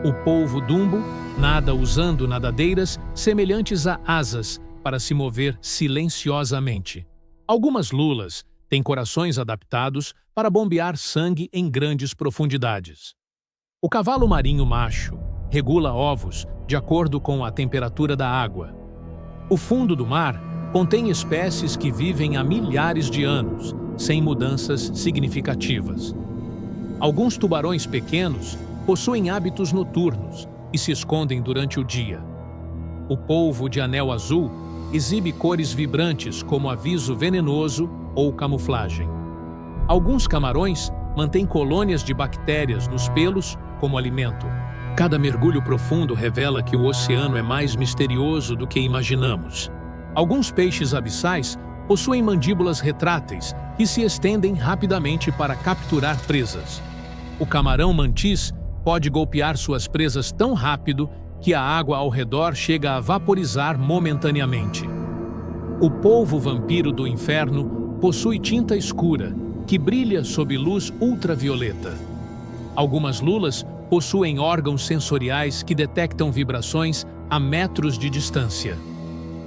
Speaker 1: O polvo dumbo nada usando nadadeiras semelhantes a asas para se mover silenciosamente. Algumas lulas têm corações adaptados para bombear sangue em grandes profundidades. O cavalo marinho macho regula ovos de acordo com a temperatura da água. O fundo do mar contém espécies que vivem há milhares de anos, sem mudanças significativas. Alguns tubarões pequenos possuem hábitos noturnos e se escondem durante o dia. O polvo de anel azul exibe cores vibrantes como aviso venenoso ou camuflagem. Alguns camarões mantêm colônias de bactérias nos pelos como alimento. Cada mergulho profundo revela que o oceano é mais misterioso do que imaginamos. Alguns peixes abissais possuem mandíbulas retráteis que se estendem rapidamente para capturar presas. O camarão-mantis pode golpear suas presas tão rápido que a água ao redor chega a vaporizar momentaneamente. O polvo vampiro do inferno possui tinta escura, que brilha sob luz ultravioleta. Algumas lulas possuem órgãos sensoriais que detectam vibrações a metros de distância.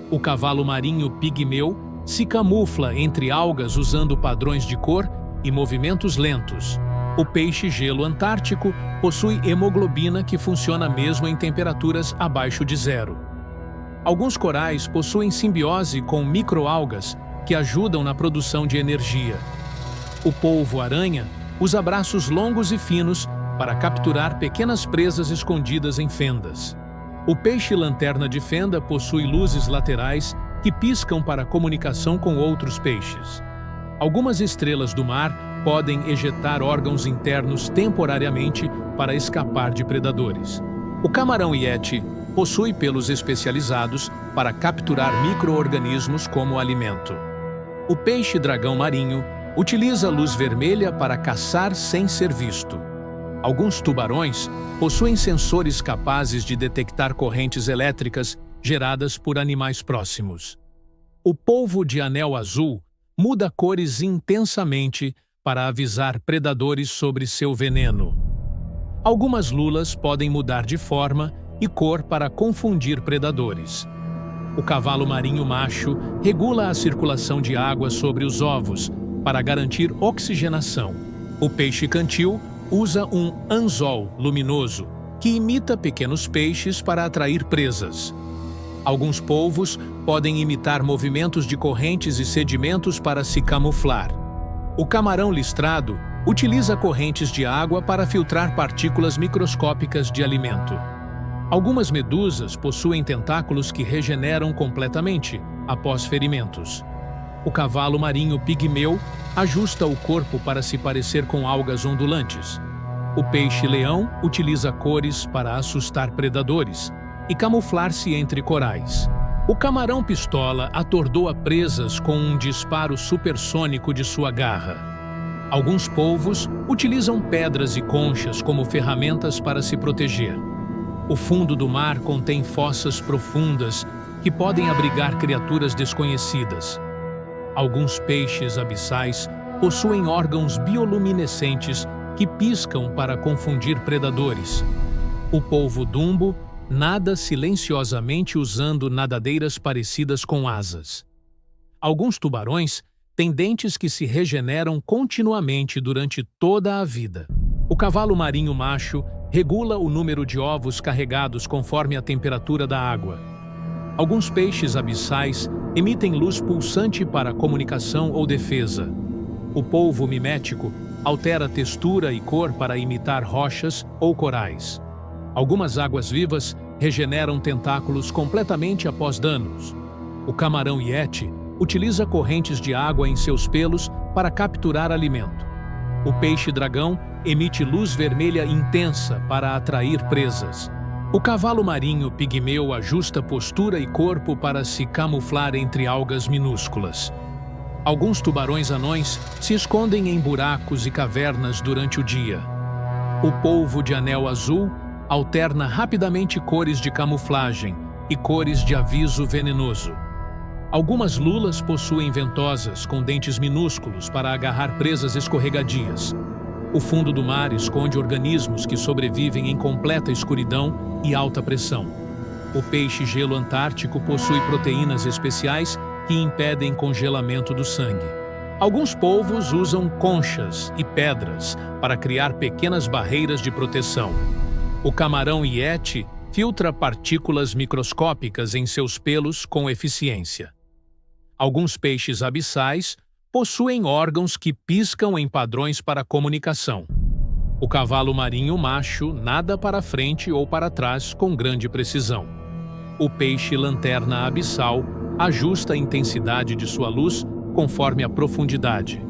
Speaker 1: O cavalo marinho pigmeu se camufla entre algas usando padrões de cor e movimentos lentos. O peixe-gelo antártico possui hemoglobina que funciona mesmo em temperaturas abaixo de zero. Alguns corais possuem simbiose com microalgas que ajudam na produção de energia. O polvo-aranha usa braços longos e finos para capturar pequenas presas escondidas em fendas. O peixe-lanterna de fenda possui luzes laterais que piscam para comunicação com outros peixes. Algumas estrelas do mar podem ejetar órgãos internos temporariamente para escapar de predadores. O camarão-yeti possui pelos especializados para capturar micro-organismos como alimento. O peixe-dragão marinho utiliza luz vermelha para caçar sem ser visto. Alguns tubarões possuem sensores capazes de detectar correntes elétricas geradas por animais próximos. O polvo de anel azul muda cores intensamente para avisar predadores sobre seu veneno. Algumas lulas podem mudar de forma e cor para confundir predadores. O cavalo marinho macho regula a circulação de água sobre os ovos para garantir oxigenação. O peixe cantil usa um anzol luminoso que imita pequenos peixes para atrair presas. Alguns polvos podem imitar movimentos de correntes e sedimentos para se camuflar. O camarão listrado utiliza correntes de água para filtrar partículas microscópicas de alimento. Algumas medusas possuem tentáculos que regeneram completamente após ferimentos. O cavalo marinho pigmeu ajusta o corpo para se parecer com algas ondulantes. O peixe-leão utiliza cores para assustar predadores e camuflar-se entre corais. O camarão-pistola atordoa presas com um disparo supersônico de sua garra. Alguns polvos utilizam pedras e conchas como ferramentas para se proteger. O fundo do mar contém fossas profundas que podem abrigar criaturas desconhecidas. Alguns peixes abissais possuem órgãos bioluminescentes que piscam para confundir predadores. O polvo dumbo nada silenciosamente usando nadadeiras parecidas com asas. Alguns tubarões têm dentes que se regeneram continuamente durante toda a vida. O cavalo marinho macho regula o número de ovos carregados conforme a temperatura da água. Alguns peixes abissais emitem luz pulsante para comunicação ou defesa. O polvo mimético altera textura e cor para imitar rochas ou corais. Algumas águas-vivas regeneram tentáculos completamente após danos. O camarão yeti utiliza correntes de água em seus pelos para capturar alimento. O peixe-dragão emite luz vermelha intensa para atrair presas. O cavalo marinho pigmeu ajusta postura e corpo para se camuflar entre algas minúsculas. Alguns tubarões anões se escondem em buracos e cavernas durante o dia. O polvo de anel azul alterna rapidamente cores de camuflagem e cores de aviso venenoso. Algumas lulas possuem ventosas com dentes minúsculos para agarrar presas escorregadias. O fundo do mar esconde organismos que sobrevivem em completa escuridão e alta pressão. O peixe-gelo antártico possui proteínas especiais que impedem congelamento do sangue. Alguns polvos usam conchas e pedras para criar pequenas barreiras de proteção. O camarão yeti filtra partículas microscópicas em seus pelos com eficiência. Alguns peixes abissais possuem órgãos que piscam em padrões para comunicação. O cavalo marinho macho nada para frente ou para trás com grande precisão. O peixe-lanterna abissal ajusta a intensidade de sua luz conforme a profundidade.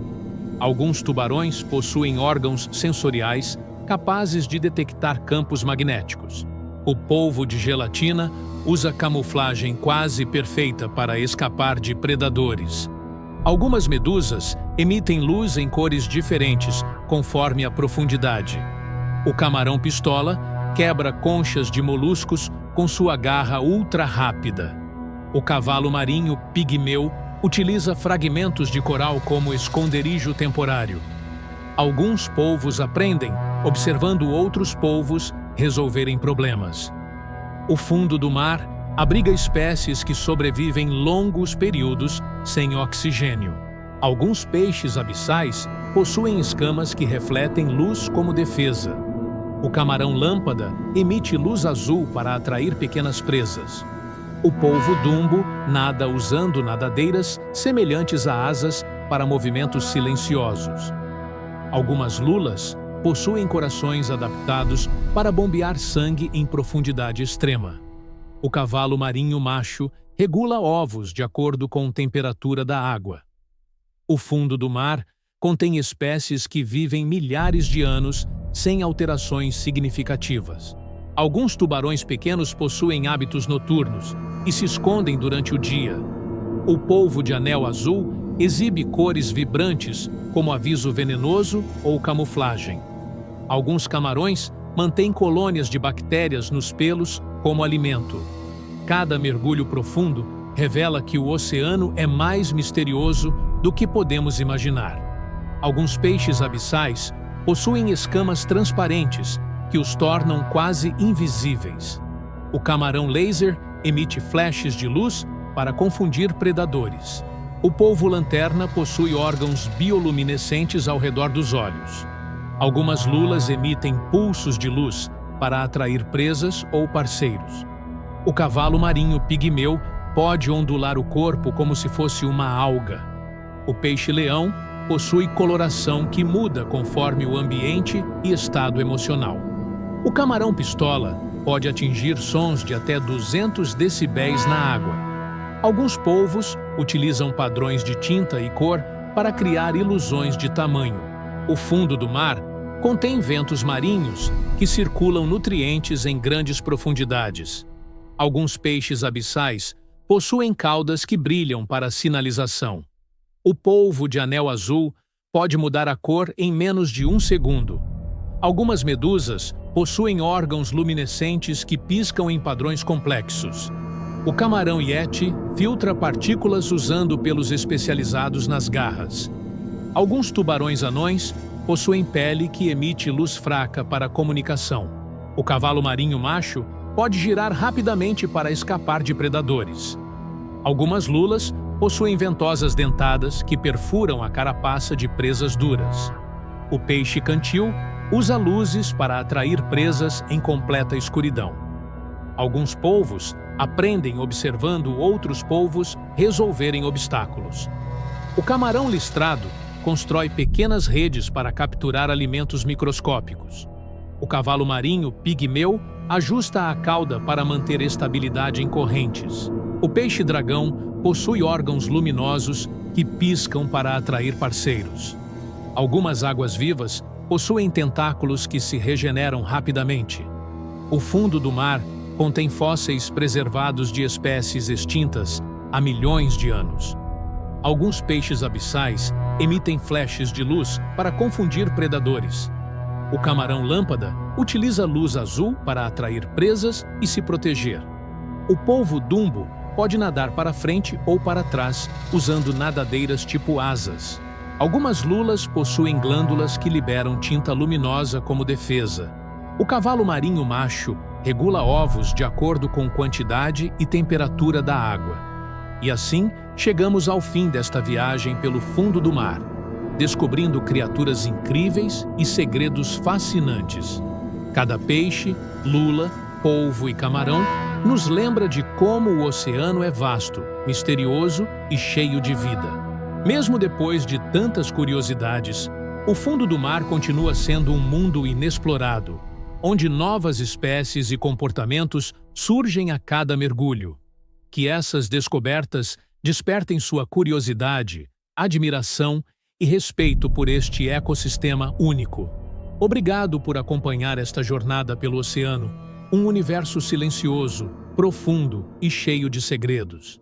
Speaker 1: Alguns tubarões possuem órgãos sensoriais capazes de detectar campos magnéticos. O polvo de gelatina usa camuflagem quase perfeita para escapar de predadores. Algumas medusas emitem luz em cores diferentes conforme a profundidade. O camarão-pistola quebra conchas de moluscos com sua garra ultra rápida. O cavalo marinho pigmeu utiliza fragmentos de coral como esconderijo temporário. Alguns polvos aprendem observando outros polvos resolverem problemas. O fundo do mar abriga espécies que sobrevivem longos períodos sem oxigênio. Alguns peixes abissais possuem escamas que refletem luz como defesa. O camarão-lâmpada emite luz azul para atrair pequenas presas. O polvo dumbo nada usando nadadeiras semelhantes a asas para movimentos silenciosos. Algumas lulas possuem corações adaptados para bombear sangue em profundidade extrema. O cavalo marinho macho regula ovos de acordo com a temperatura da água. O fundo do mar contém espécies que vivem milhares de anos sem alterações significativas. Alguns tubarões pequenos possuem hábitos noturnos e se escondem durante o dia. O polvo de anel azul exibe cores vibrantes como aviso venenoso ou camuflagem. Alguns camarões mantêm colônias de bactérias nos pelos como alimento. Cada mergulho profundo revela que o oceano é mais misterioso do que podemos imaginar. Alguns peixes abissais possuem escamas transparentes que os tornam quase invisíveis. O camarão laser emite flashes de luz para confundir predadores. O polvo-lanterna possui órgãos bioluminescentes ao redor dos olhos. Algumas lulas emitem pulsos de luz para atrair presas ou parceiros. O cavalo marinho pigmeu pode ondular o corpo como se fosse uma alga. O peixe-leão possui coloração que muda conforme o ambiente e estado emocional. O camarão-pistola pode atingir sons de até 200 decibéis na água. Alguns polvos utilizam padrões de tinta e cor para criar ilusões de tamanho. O fundo do mar contém ventos marinhos que circulam nutrientes em grandes profundidades. Alguns peixes abissais possuem caudas que brilham para sinalização. O polvo de anel azul pode mudar a cor em menos de 1 segundo. Algumas medusas possuem órgãos luminescentes que piscam em padrões complexos. O camarão yeti filtra partículas usando pelos especializados nas garras. Alguns tubarões anões possuem pele que emite luz fraca para a comunicação. O cavalo marinho macho pode girar rapidamente para escapar de predadores. Algumas lulas possuem ventosas dentadas que perfuram a carapaça de presas duras. O peixe cantil usa luzes para atrair presas em completa escuridão. Alguns polvos aprendem observando outros polvos resolverem obstáculos. O camarão listrado constrói pequenas redes para capturar alimentos microscópicos. O cavalo marinho pigmeu ajusta a cauda para manter estabilidade em correntes. O peixe-dragão possui órgãos luminosos que piscam para atrair parceiros. Algumas águas-vivas possuem tentáculos que se regeneram rapidamente. O fundo do mar contém fósseis preservados de espécies extintas há milhões de anos. Alguns peixes abissais emitem flashes de luz para confundir predadores. O camarão-lâmpada utiliza luz azul para atrair presas e se proteger. O polvo-dumbo pode nadar para frente ou para trás, usando nadadeiras tipo asas. Algumas lulas possuem glândulas que liberam tinta luminosa como defesa. O cavalo marinho macho regula ovos de acordo com quantidade e temperatura da água. E assim, chegamos ao fim desta viagem pelo fundo do mar, descobrindo criaturas incríveis e segredos fascinantes. Cada peixe, lula, polvo e camarão nos lembra de como o oceano é vasto, misterioso e cheio de vida. Mesmo depois de tantas curiosidades, o fundo do mar continua sendo um mundo inexplorado, onde novas espécies e comportamentos surgem a cada mergulho. Que essas descobertas despertem sua curiosidade, admiração e respeito por este ecossistema único. Obrigado por acompanhar esta jornada pelo oceano, um universo silencioso, profundo e cheio de segredos.